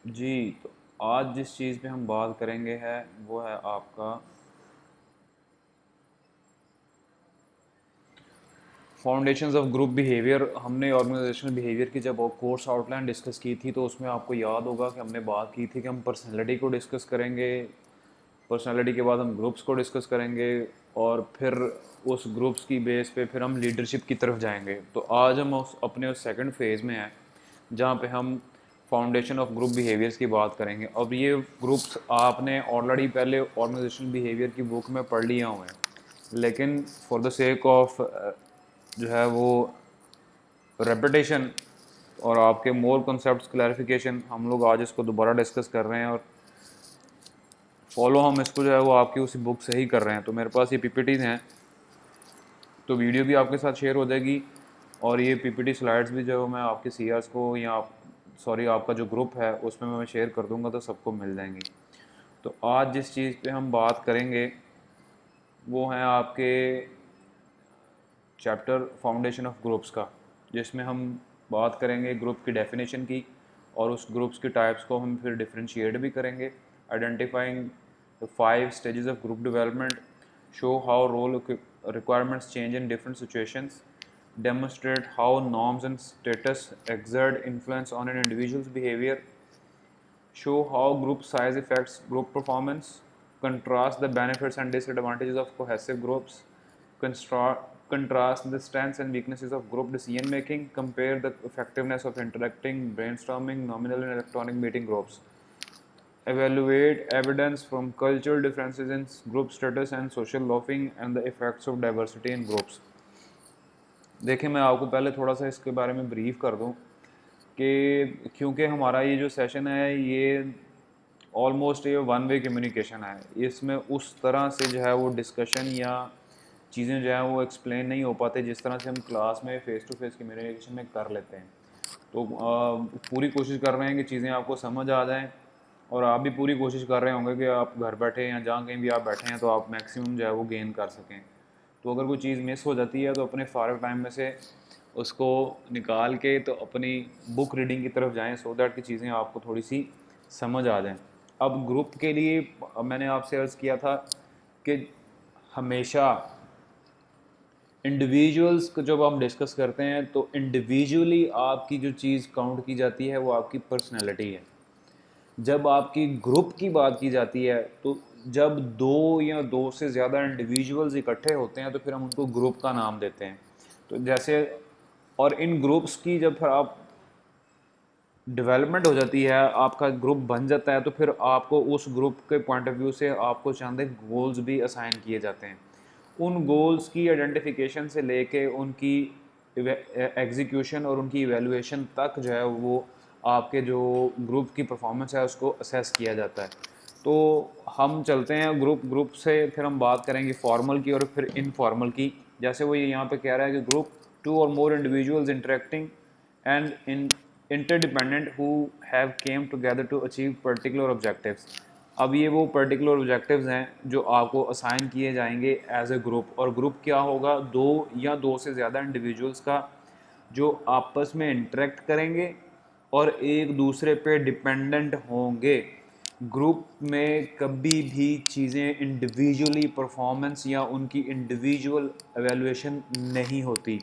जी, तो आज जिस चीज़ पे हम बात करेंगे है वो है आपका फाउंडेशंस ऑफ ग्रुप बिहेवियर। हमने ऑर्गेनाइजेशनल बिहेवियर की जब कोर्स आउटलाइन डिस्कस की थी तो उसमें आपको याद होगा कि हमने बात की थी कि हम पर्सनैलिटी को डिस्कस करेंगे, पर्सनैलिटी के बाद हम ग्रुप्स को डिस्कस करेंगे और फिर उस ग्रुप्स की बेस पे फिर हम लीडरशिप की तरफ जाएंगे। तो आज हम अपने उस सेकंड फेज़ में हैं जहाँ पे हम फाउंडेशन ऑफ ग्रुप बिहेवियर्स की बात करेंगे। अब ये ग्रुप्स आपने ऑलरेडी पहले ऑर्गेनाइजेशनल बिहेवियर की बुक में पढ़ लिया हुए हैं, लेकिन फॉर द सेक ऑफ जो है वो रेपिटेशन और आपके मोर कॉन्सेप्ट्स क्लैरिफिकेशन हम लोग आज इसको दोबारा डिस्कस कर रहे हैं और फॉलो हम इसको जो है वो आपकी उसी बुक से ही कर रहे हैं। तो मेरे पास ये पीपीटीज़ हैं, तो वीडियो भी आपके साथ शेयर हो जाएगी और ये पीपीटी स्लाइड्स भी जो मैं आपके सीआरस को या सॉरी आपका जो ग्रुप है उसमें मैं शेयर कर दूंगा तो सबको मिल जाएंगी। तो आज जिस चीज़ पे हम बात करेंगे वो है आपके चैप्टर फाउंडेशन ऑफ ग्रुप्स का, जिसमें हम बात करेंगे ग्रुप की डेफिनेशन की और उस ग्रुप्स की टाइप्स को हम फिर डिफ्रेंशिएट भी करेंगे। Identifying the 5 stages of group development, show how role requirements change in different situations, demonstrate how norms and status exert influence on an individual's behavior, show how group size affects group performance, contrast the benefits and disadvantages of cohesive groups, contrast the strengths and weaknesses of group decision making, compare the effectiveness of interacting, brainstorming, nominal and electronic meeting groups, evaluate evidence from cultural differences in group status and social loafing, and the effects of diversity in groups। देखिए, मैं आपको पहले थोड़ा सा इसके बारे में brief कर दूं कि क्योंकि हमारा ये जो सेशन है ये ऑलमोस्ट ये वन वे कम्युनिकेशन है, इसमें उस तरह से जो है वो डिस्कशन या चीज़ें जो है वो एक्सप्लेन नहीं हो पाते जिस तरह से हम क्लास में फ़ेस टू फेस कम्युनिकेशन में कर लेते हैं। तो पूरी कोशिश कर रहे हैं कि चीज़ें आपको समझ आ जाएं और आप भी पूरी कोशिश कर रहे होंगे कि आप घर बैठे या जहाँ कहीं भी आप बैठे हैं तो आप मैक्सिमम जो है वो गेन कर सकें। तो अगर कोई चीज़ मिस हो जाती है तो अपने फ़ारग टाइम में से उसको निकाल के तो अपनी बुक रीडिंग की तरफ जाएं सो दैट की चीज़ें आपको थोड़ी सी समझ आ जाएं। अब ग्रुप के लिए मैंने आपसे अर्ज़ किया था कि हमेशा इंडिविजुअल्स को जब हम डिस्कस करते हैं तो इंडिविजुअली आपकी जो चीज़ काउंट की जाती है वो आपकी पर्सनैलिटी है। जब आपकी ग्रुप की बात की जाती है तो जब दो या दो से ज़्यादा इंडिविजुअल्स इकट्ठे होते हैं तो फिर हम उनको ग्रुप का नाम देते हैं। तो जैसे और इन ग्रुप्स की जब फिर आप डेवलपमेंट हो जाती है, आपका ग्रुप बन जाता है, तो फिर आपको उस ग्रुप के पॉइंट ऑफ व्यू से आपको चंद गोल्स भी असाइन किए जाते हैं। उन गोल्स की आइडेंटिफिकेशन से लेके उनकी एग्जीक्यूशन और उनकी इवेलुएशन तक जो है वो आपके जो ग्रुप की परफॉर्मेंस है उसको असेस किया जाता है। तो हम चलते हैं ग्रुप से फिर हम बात करेंगे फॉर्मल की और फिर इनफॉर्मल की। जैसे वो ये यहाँ पे कह रहा है कि group two or more individuals interacting and interdependent who have came together to achieve particular objectives। अब ये वो पर्टिकुलर ऑब्जेक्टिव्स हैं जो आपको असाइन किए जाएंगे as a group. Or group क्या होगा, दो या दो से ज़्यादा इंडिविजुअल्स का जो आपस में इंटरेक्ट करेंगे और एक दूसरे पे डिपेंडेंट होंगे। ग्रुप में कभी भी चीज़ें इंडिविजुअली परफॉर्मेंस या उनकी इंडिविजुअल एवेलुएशन नहीं होती।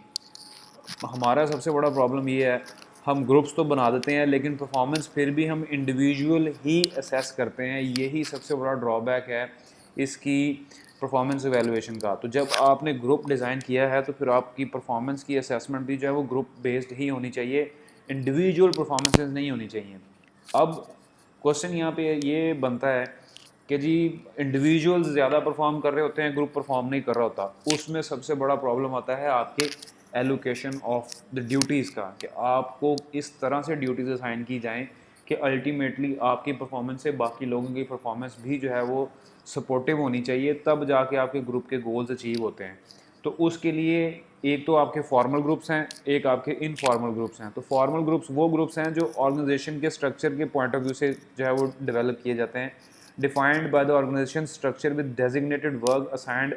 हमारा सबसे बड़ा प्रॉब्लम ये है, हम ग्रुप्स तो बना देते हैं लेकिन परफॉर्मेंस फिर भी हम इंडिविजुअल ही असेस करते हैं। यही सबसे बड़ा ड्रॉबैक है इसकी परफॉर्मेंस एवेलुएशन का। तो जब आपने ग्रुप डिज़ाइन किया है तो फिर आपकी परफॉर्मेंस की असेसमेंट भी जो है वो ग्रुप बेस्ड ही होनी चाहिए, इंडिविजुअल परफॉर्मेंसेस नहीं होनी चाहिए। अब क्वेश्चन यहाँ पे ये बनता है कि जी इंडिविजुअल्स ज़्यादा परफॉर्म कर रहे होते हैं, ग्रुप परफॉर्म नहीं कर रहा होता। उसमें सबसे बड़ा प्रॉब्लम आता है आपके एलोकेशन ऑफ द ड्यूटीज़ का, कि आपको इस तरह से ड्यूटीज़ असाइन की जाएं कि अल्टीमेटली आपकी परफॉर्मेंस से बाकी लोगों की परफॉर्मेंस भी जो है वो सपोर्टिव होनी चाहिए, तब जाके आपके ग्रुप के गोल्स अचीव होते हैं। तो उसके लिए एक तो आपके फॉर्मल ग्रुप्स हैं, एक आपके इनफॉर्मल ग्रुप्स हैं। तो फॉर्मल ग्रुप्स वो ग्रुप्स हैं जो ऑर्गेनाइजेशन के स्ट्रक्चर के पॉइंट ऑफ व्यू से जो है वो डेवलप किए जाते हैं, defined by the organisation structure with designated work assigned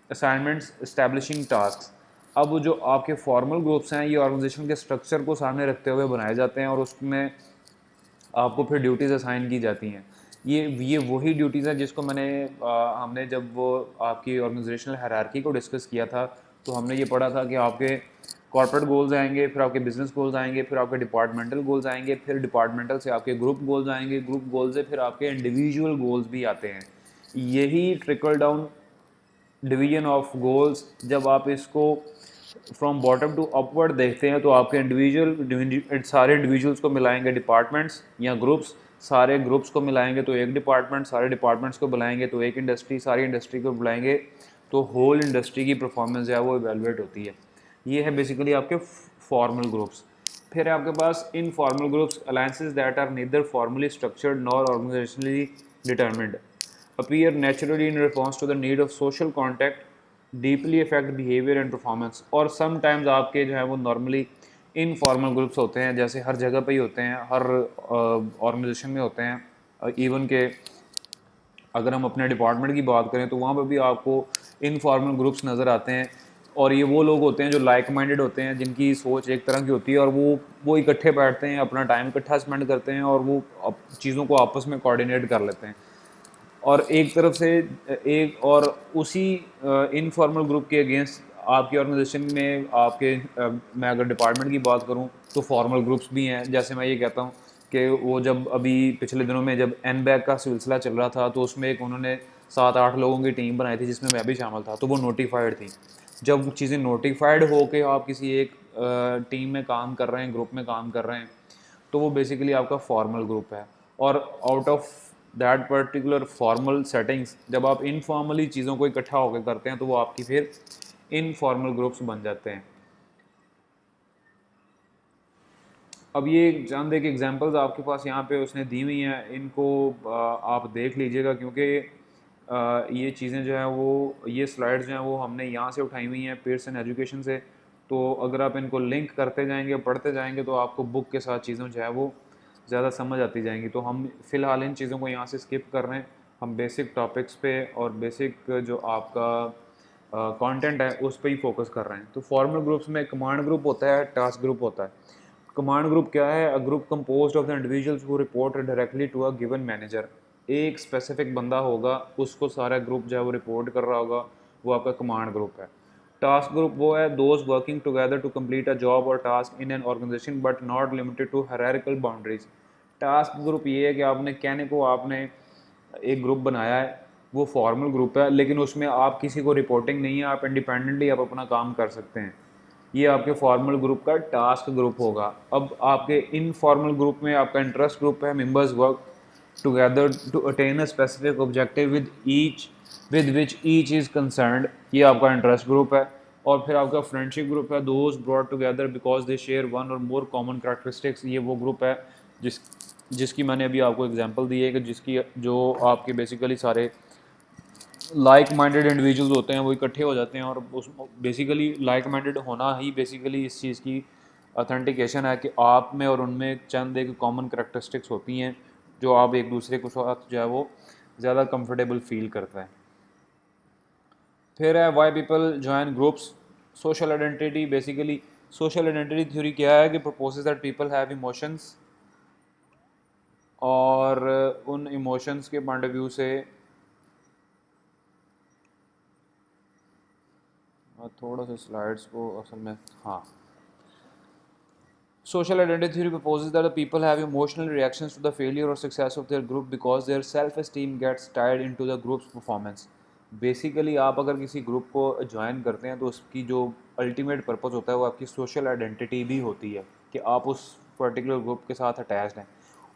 assignments establishing task. अब जो आपके फॉर्मल ग्रुप्स हैं ये ऑर्गेनाइजेशन के स्ट्रक्चर को सामने रखते हुए बनाए जाते हैं और उसमें आपको फिर ड्यूटीज़ असाइन की जाती हैं। ये वही ड्यूटीज़ हैं जिसको हमने जब वो आपकी ऑर्गेनाइजेशनल हायरार्की को डिस्कस किया था, तो हमने ये पढ़ा था कि आपके कॉर्पोरेट गोल्स आएंगे, फिर आपके बिजनेस गोल्स आएंगे, फिर आपके डिपार्टमेंटल गोल्स आएंगे, फिर डिपार्टमेंटल से आपके ग्रुप गोल्स आएंगे, ग्रुप गोल से फिर आपके इंडिविजुअल गोल्स भी आते हैं। यही trickle down division of goals, जब आप इसको फ्रॉम बॉटम टू अपवर्ड देखते हैं, तो आपके सारे इंडिविजुअल्स को मिलाएंगे डिपार्टमेंट्स या ग्रुप्स, सारे ग्रुप्स को मिलाएंगे तो एक डिपार्टमेंट, सारे डिपार्टमेंट्स को बुलाएंगे तो एक इंडस्ट्री, सारी इंडस्ट्री को बुलाएंगे तो होल इंडस्ट्री की परफॉर्मेंस जो है वो इवेलुएट होती है। ये है बेसिकली आपके फॉर्मल ग्रुप्स। फिर है आपके पास informal groups, alliances that are neither formally structured nor organisationally determined, appear naturally in response to the need of social contact, deeply affect behavior and performance। और sometimes आपके जो है वो नॉर्मली इनफॉर्मल ग्रुप्स होते हैं, जैसे हर जगह पे ही होते हैं, हर ऑर्गेनाइजेशन में होते हैं। इवन के अगर हम अपने डिपार्टमेंट की बात करें तो वहाँ पर भी आपको इनफॉर्मल ग्रुप्स नज़र आते हैं, और ये वो लोग होते हैं जो लाइक माइंडेड होते हैं, जिनकी सोच एक तरह की होती है, और वो इकट्ठे बैठते हैं, अपना टाइम इकट्ठा स्पेंड करते हैं, और वो चीज़ों को आपस में कोऑर्डिनेट कर लेते हैं। और एक तरफ से एक और उसी इनफॉर्मल ग्रुप के अगेंस्ट आपकी ऑर्गेनाइजेशन में मैं अगर डिपार्टमेंट की बात करूं तो फॉर्मल ग्रुप्स भी हैं। जैसे मैं ये कहता हूं कि वो जब अभी पिछले दिनों में जब एन बैग का सिलसिला चल रहा था, तो उसमें एक उन्होंने 7-8 लोगों की टीम बनाई थी जिसमें मैं भी शामिल था, तो वो नोटिफाइड थी। जब चीज़ें नोटिफाइड हो के आप किसी एक टीम में काम कर रहे हैं, ग्रुप में काम कर रहे हैं, तो वो बेसिकली आपका फॉर्मल ग्रुप है। और out of that particular formal settings, जब आप इनफॉर्मली चीज़ों को इकट्ठा होकर करते हैं तो वो आपकी फिर इनफॉर्मल ग्रुप्स बन जाते हैं। अब ये चंद एक एग्जांपल्स आपके पास यहाँ पे उसने दी हुई हैं, इनको आप देख लीजिएगा, क्योंकि ये चीज़ें जो हैं वो, ये स्लाइड्स जो हैं वो हमने यहाँ से उठाई हुई हैं पियर्सन एजुकेशन से। तो अगर आप इनको लिंक करते जाएंगे, पढ़ते जाएंगे, तो आपको बुक के साथ चीज़ें जो है वो ज़्यादा समझ आती जाएंगी। तो हम फ़िलहाल इन चीज़ों को यहाँ से स्किप कर रहे हैं, हम बेसिक टॉपिक्स पे और बेसिक जो आपका कंटेंट है उस पर ही फोकस कर रहे हैं। तो फॉर्मल ग्रुप्स में कमांड ग्रुप होता है, टास्क ग्रुप होता है। कमांड ग्रुप क्या है? A group composed of the individuals who report directly to a given manager. एक स्पेसिफिक बंदा होगा, उसको सारा ग्रुप जो है वो रिपोर्ट कर रहा होगा, वो आपका कमांड ग्रुप है। टास्क ग्रुप वो है those working together to complete a job or task in an organisation but not limited to hierarchical boundaries. Task group ये है कि आपने कहने को आपने एक ग्रुप बनाया है, वो फॉर्मल ग्रुप है, लेकिन उसमें आप किसी को रिपोर्टिंग नहीं है, आप इंडिपेंडेंटली आप अपना काम कर सकते हैं। ये आपके फॉर्मल ग्रुप का टास्क ग्रुप होगा। अब आपके इनफॉर्मल ग्रुप में आपका इंटरेस्ट ग्रुप है, members work together to attain a specific objective with which each is concerned. ये आपका इंटरेस्ट ग्रुप है। और फिर आपका फ्रेंडशिप ग्रुप है, those brought together because they share one or more common characteristics. ये वो ग्रुप है जिसकी मैंने अभी आपको एग्जांपल दी है, कि जिसकी जो आपके बेसिकली सारे लाइक माइंडेड इंडिविजुअल्स होते हैं वो इकट्ठे हो जाते हैं, और उस बेसिकली लाइक माइंडेड होना ही बेसिकली इस चीज़ की ऑथेंटिकेशन है कि आप में और उनमें चंद एक कॉमन करैक्टरिस्टिक्स होती हैं जो आप एक दूसरे के साथ जो है वो ज़्यादा कंफर्टेबल फील करता है। फिर है why people join groups. Social identity, basically social identity theory क्या है कि proposes that people have emotions, और उन इमोशंस के पॉइंट ऑफ व्यू से थोड़ा सा स्लाइड्स को असल में, हाँ, social identity theory proposes that the people have emotional reactions to the failure or success of their group because their self-esteem gets tied into the group's performance। Basically आप अगर किसी ग्रुप को ज्वाइन करते हैं तो उसकी जो अल्टीमेट पर्पस होता है वो आपकी सोशल आइडेंटिटी भी होती है, कि आप उस पर्टिकुलर ग्रुप के साथ अटैच्ड हैं।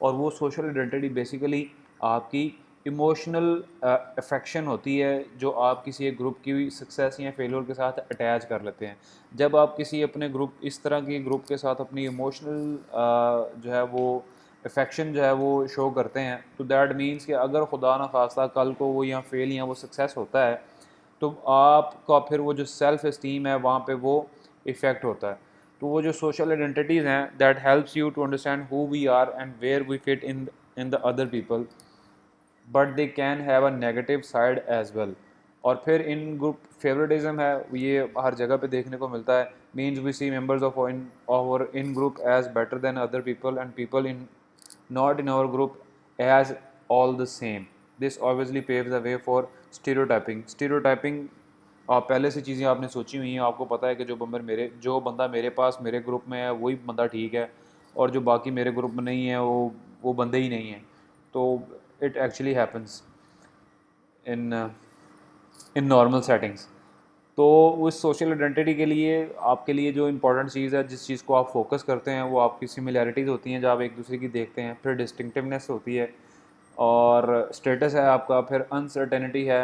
और वो सोशल आइडेंटिटी बेसिकली आपकी इमोशनल अफेक्शन होती है, जो आप किसी एक ग्रुप की सक्सेस या फेलियर के साथ अटैच कर लेते हैं। जब आप किसी अपने ग्रुप, इस तरह के ग्रुप के साथ अपनी इमोशनल जो है वो अफेक्शन जो है वो शो करते हैं, तो दैट मीन्स कि अगर खुदा ना खास्ता कल को वो या फेल या वो सक्सेस होता है, तो आपका फिर वो जो सेल्फ़ इस्टीम है वहाँ पे वो इफ़ेक्ट होता है। तो वो जो सोशल आइडेंटिटीज़ हैं, that helps you to understand who we are and where we fit in the other people, but they can have a negative side as well. और फिर इन ग्रुप फेवरेटिज्म है, ये हर जगह पे देखने को मिलता है। Means we see members of in group as better than other people and people in not in our group as all the same. This obviously paves the way for stereotyping आप पहले से चीज़ें आपने सोची हुई हैं, आपको पता है कि जो बंदा मेरे पास मेरे ग्रुप में है वही बंदा ठीक है, और जो बाकी मेरे ग्रुप में नहीं है वो बंदे ही नहीं हैं। तो it actually happens in in normal settings. तो उस सोशल आइडेंटिटी के लिए आपके लिए जो इम्पोर्टेंट चीज़ है, जिस चीज़ को आप फोकस करते हैं, वो आपकी सिमिलैरिटीज़ होती हैं, जब आप एक दूसरे की देखते हैं। फिर डिस्टिंक्टिवनेस होती है, और स्टेटस है आपका। फिर अनसर्टेनिटी है,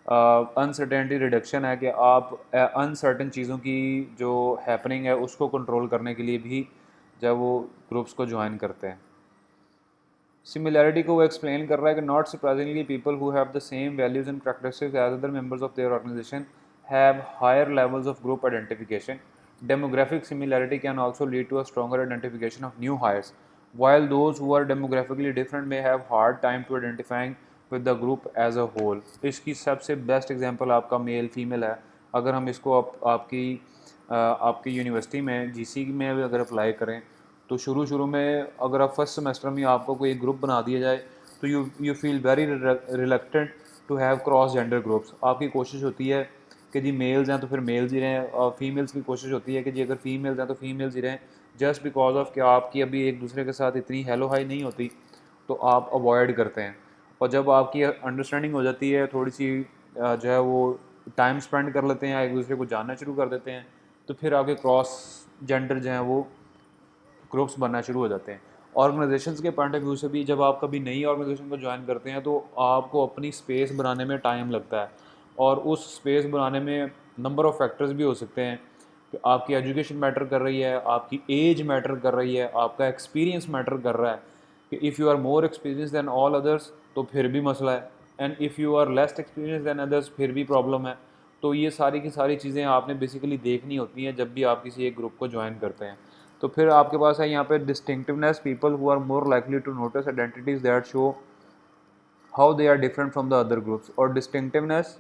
अनसर्टेनिटी रिडक्शन है कि आप अनसर्टेन चीज़ों की जो हैपनिंग है उसको कंट्रोल करने के लिए भी जब वो ग्रुप्स को ज्वाइन करते हैं। सिमिलैरिटी को वो एक्सप्लेन कर रहा है कि not surprisingly people who have the same values and characteristics as other members of their organisation have higher levels of group identification. Demographic similarity can also lead to a stronger identification of new hires, while those who are demographically different may have hard time to identifying with the group as a whole. इसकी सबसे best example आपका male female है। अगर हम इसको आपकी university में GC में भी अगर अप्लाई करें, तो शुरू में अगर आप फर्स्ट सेमेस्टर में आपको कोई एक ग्रुप बना दिया जाए, तो you feel very reluctant to have cross gender groups. आपकी कोशिश होती है कि जी मेल्स हैं तो फिर मेल्स ही रहें, और फीमेल्स की कोशिश होती है कि जी अगर फीमेल्स हैं तो फीमेल्स ही रहें, जस्ट बिकॉज ऑफ कि आपकी अभी एक दूसरे के साथ इतनी हेलो हाई नहीं होती, तो आप अवॉइड करते हैं। और जब आपकी अंडरस्टैंडिंग हो जाती है थोड़ी सी, जो है वो टाइम स्पेंड कर लेते हैं, एक दूसरे को जानना शुरू कर देते हैं, तो फिर आपके क्रॉस जेंडर जो हैं वो ग्रुप्स बनना शुरू हो जाते हैं। ऑर्गेनाइजेशंस के पॉइंट ऑफ व्यू से भी जब आप कभी नई ऑर्गेनाइजेशन को ज्वाइन करते हैं, तो आपको अपनी स्पेस बनाने में टाइम लगता है, और उस स्पेस बनाने में नंबर ऑफ़ फैक्टर्स भी हो सकते हैं कि आपकी एजुकेशन मैटर कर रही है, आपकी एज मैटर कर रही है, आपका एक्सपीरियंस मैटर कर रहा है कि if you are more experience than all others तो फिर भी मसला है, and if you are less experience than others फिर भी प्रॉब्लम है। तो ये सारी की सारी चीज़ें आपने बेसिकली देखनी होती हैं जब भी आप किसी एक ग्रुप को ज्वाइन करते हैं। तो फिर आपके पास है यहाँ पे distinctiveness, people who are more likely to notice identities that show how they are different from the other groups. और डिस्टिंक्टिवनेस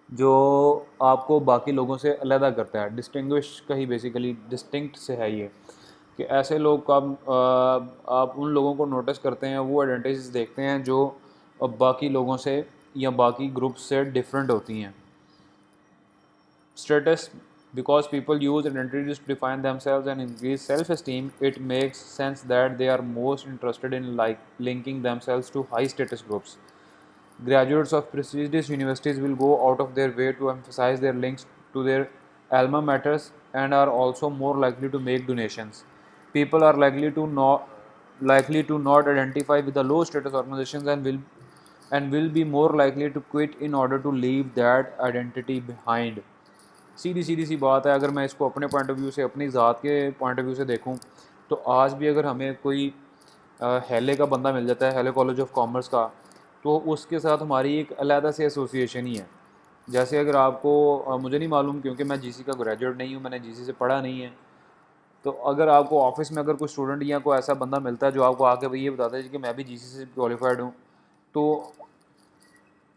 जो आपको बाकी लोगों से अलग करता है, डिस्टिंग्विश का ही बेसिकली डिस्टिंक्ट से है ये, कि ऐसे लोग का आप उन लोगों को नोटिस करते हैं, वो आइडेंटिटीज देखते हैं जो बाकी लोगों से या बाकी ग्रुप से डिफरेंट होती हैं। Status, because people use identities to define themselves and increase self-esteem, it makes sense that they are most interested in linking themselves to high-status groups. Graduates of prestigious universities will go out of their way to emphasize their links to their alma maters and are also more likely to make donations. People are likely to not identify with the low-status organizations and will be more likely to quit in order to leave that identity behind. सीधी सी बात है। अगर मैं इसको अपने point of view से, अपनी ज़ात के पॉइंट ऑफ व्यू से देखूं, तो आज भी अगर हमें कोई हेले का बंदा मिल जाता है, हेले कॉलेज ऑफ कॉमर्स का, तो उसके साथ हमारी एक अलहदा से एसोसिएशन ही है। जैसे अगर आपको मुझे नहीं मालूम, क्योंकि मैं जीसी का ग्रेजुएट नहीं हूँ, मैंने जीसी से पढ़ा नहीं है, तो अगर आपको ऑफिस में अगर कोई स्टूडेंट या कोई ऐसा बंदा मिलता है जो आपको आके भाई ये बताता है कि मैं भी जीसी से क्वालिफाइड हूँ, तो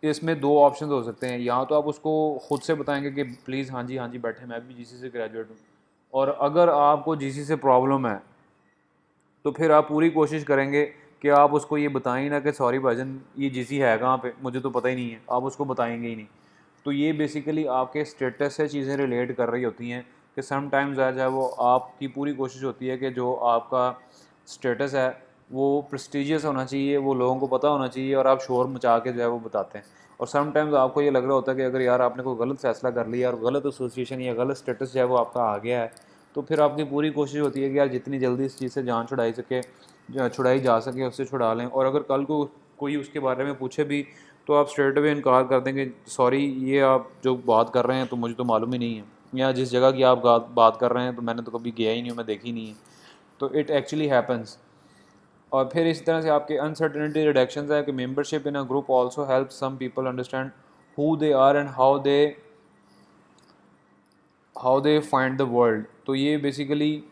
इसमें दो ऑप्शन हो सकते हैं। या तो आप उसको ख़ुद से बताएंगे कि प्लीज़ हाँ जी बैठे, मैं भी जीसी से ग्रेजुएट हूँ, और अगर आपको जीसी से प्रॉब्लम है तो फिर आप पूरी कोशिश करेंगे कि आप उसको ये बताएं ना कि सॉरी भाईजान ये जीसी है कहाँ पे, मुझे तो पता ही नहीं है, आप उसको बताएंगे ही नहीं। तो ये बेसिकली आपके स्टेटस से चीज़ें रिलेट कर रही होती हैं कि समटाइम्स जो है वो आपकी पूरी कोशिश होती है कि जो आपका स्टेटस है वो प्रेस्टिजियस होना चाहिए, वो लोगों को पता होना चाहिए, और आप शोर मचा के जो है वो बताते हैं। और समटाइम्स आपको ये लग रहा होता है कि अगर यार आपने कोई गलत फैसला कर लिया और गलत एसोसिएशन या गलत स्टेटस जो है वो आपका आ गया है, तो फिर आपकी पूरी कोशिश होती है कि यार जितनी जल्दी इस चीज़ से जान छुड़ाई जा सके उससे छुड़ा लें। और अगर कल को कोई उसके बारे में पूछे भी, तो आप स्ट्रेट अवे इनकार कर देंगे, सॉरी ये आप जो बात कर रहे हैं तो मुझे तो मालूम ही नहीं है, या जिस जगह की आप बात कर रहे हैं तो मैंने तो कभी गया ही नहीं हूँ, मैं देखी नहीं है। तो इट एक्चुअली हैपन्स। और फिर इस तरह से आपके अनसर्टेनिटी रिडक्शन है कि membership in a group also help some people understand who they are and how they find the world. तो ये बेसिकली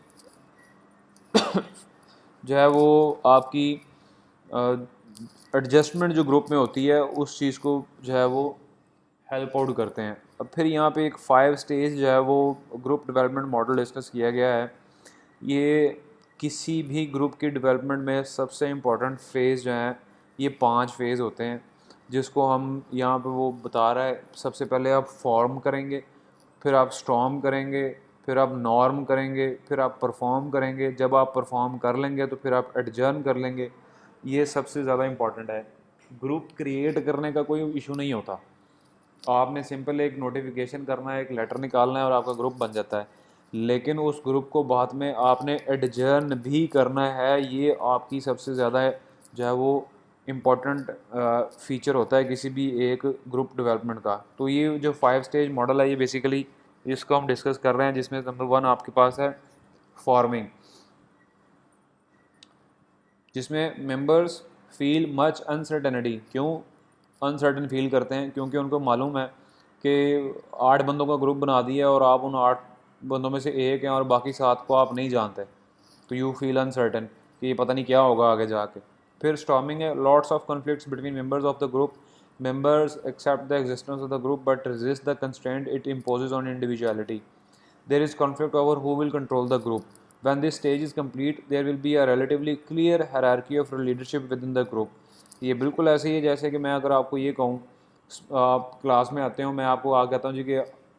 जो है वो आपकी एडजस्टमेंट जो ग्रुप में होती है उस चीज़ को जो है वो हेल्प आउट करते हैं। अब फिर यहाँ पे एक 5 स्टेज जो है वो ग्रुप डेवलपमेंट मॉडल डिस्कस किया गया है। ये किसी भी ग्रुप की डेवलपमेंट में सबसे इम्पोर्टेंट फेज़ जो है ये 5 फेज़ होते हैं, जिसको हम यहाँ पे वो बता रहा है। सबसे पहले आप फॉर्म करेंगे, फिर आप स्टॉर्म करेंगे, फिर आप नॉर्म करेंगे, फिर आप परफॉर्म करेंगे। जब आप परफॉर्म कर लेंगे तो फिर आप एडजर्न कर लेंगे। ये सबसे ज़्यादा इम्पॉर्टेंट है। ग्रुप क्रिएट करने का कोई इशू नहीं होता, आपने सिंपल एक नोटिफिकेशन करना है, एक लेटर निकालना है और आपका ग्रुप बन जाता है। लेकिन उस ग्रुप को बाद में आपने एडजर्न भी करना है। ये आपकी सबसे ज़्यादा जो है वो इम्पोर्टेंट फीचर होता है किसी भी एक ग्रुप डेवलपमेंट का। तो ये जो 5 स्टेज मॉडल है ये बेसिकली इसको हम डिस्कस कर रहे हैं, जिसमें नंबर 1 आपके पास है फॉर्मिंग, जिसमें मेंबर्स फील मच अनसर्टेनिटी। क्यों अनसर्टेन फील करते हैं? क्योंकि उनको मालूम है कि 8 बंदों का ग्रुप बना दिया और आप उन 8 बंदों में से एक हैं और बाकी 7 को आप नहीं जानते। तो यू फील अनसर्टेन कि ये पता नहीं क्या होगा आगे जाके। फिर स्टॉर्मिंग है, lots of conflicts between members of the group. Members accept the existence of the group but resist the constraint it imposes on individuality. There is conflict over who will control the group. When this stage is complete, there will be a relatively clear hierarchy of leadership within the group. ये बिल्कुल ऐसे ही है जैसे कि मैं अगर आपको ये कहूँ, आप क्लास में आते हो, मैं आपको आ कहता हूँ जी कि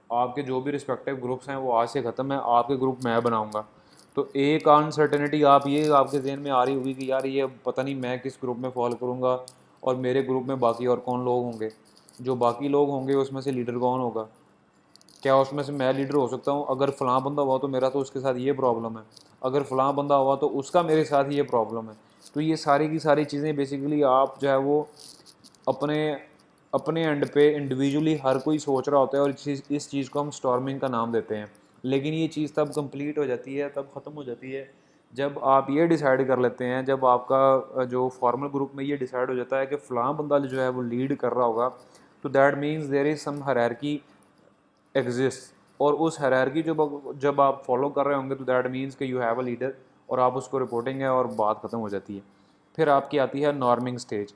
आपके जो भी रिस्पेक्टिव ग्रुप्स हैं वो आज से ख़त्म है, आपके ग्रुप मैं बनाऊँगा। तो एक अनसर्टेनिटी आप ये आपके जहन में आ रही होगी कि यार ये पता नहीं मैं किस ग्रुप में फॉलो करूँगा और मेरे ग्रुप में बाकी और कौन लोग होंगे, जो बाकी लोग होंगे उसमें से लीडर कौन होगा, क्या उसमें से मैं लीडर हो सकता हूँ? अगर फ़लाँ बंदा हुआ तो मेरा तो उसके साथ ये प्रॉब्लम है, अगर फ़लाँ बंदा हुआ तो उसका मेरे साथ ये प्रॉब्लम है। तो ये सारी की सारी चीज़ें बेसिकली आप जो है वो अपने अपने एंड पे इंडिविजुअली हर कोई सोच रहा होता है और इस चीज़ को हम स्टॉर्मिंग का नाम देते हैं। लेकिन ये चीज़ तब कंप्लीट हो जाती है, तब ख़त्म हो जाती है जब आप ये डिसाइड कर लेते हैं, जब आपका जो फॉर्मल ग्रुप में ये डिसाइड हो जाता है कि फ़लाँ बंदा जो है वो लीड कर रहा होगा। तो that means there is some hierarchy exist, और उस हायरार्की जब आप फॉलो कर रहे होंगे तो दैट मीन्स कि यू हैव अ लीडर और आप उसको रिपोर्टिंग है और बात ख़त्म हो जाती है। फिर आपकी आती है norming stage.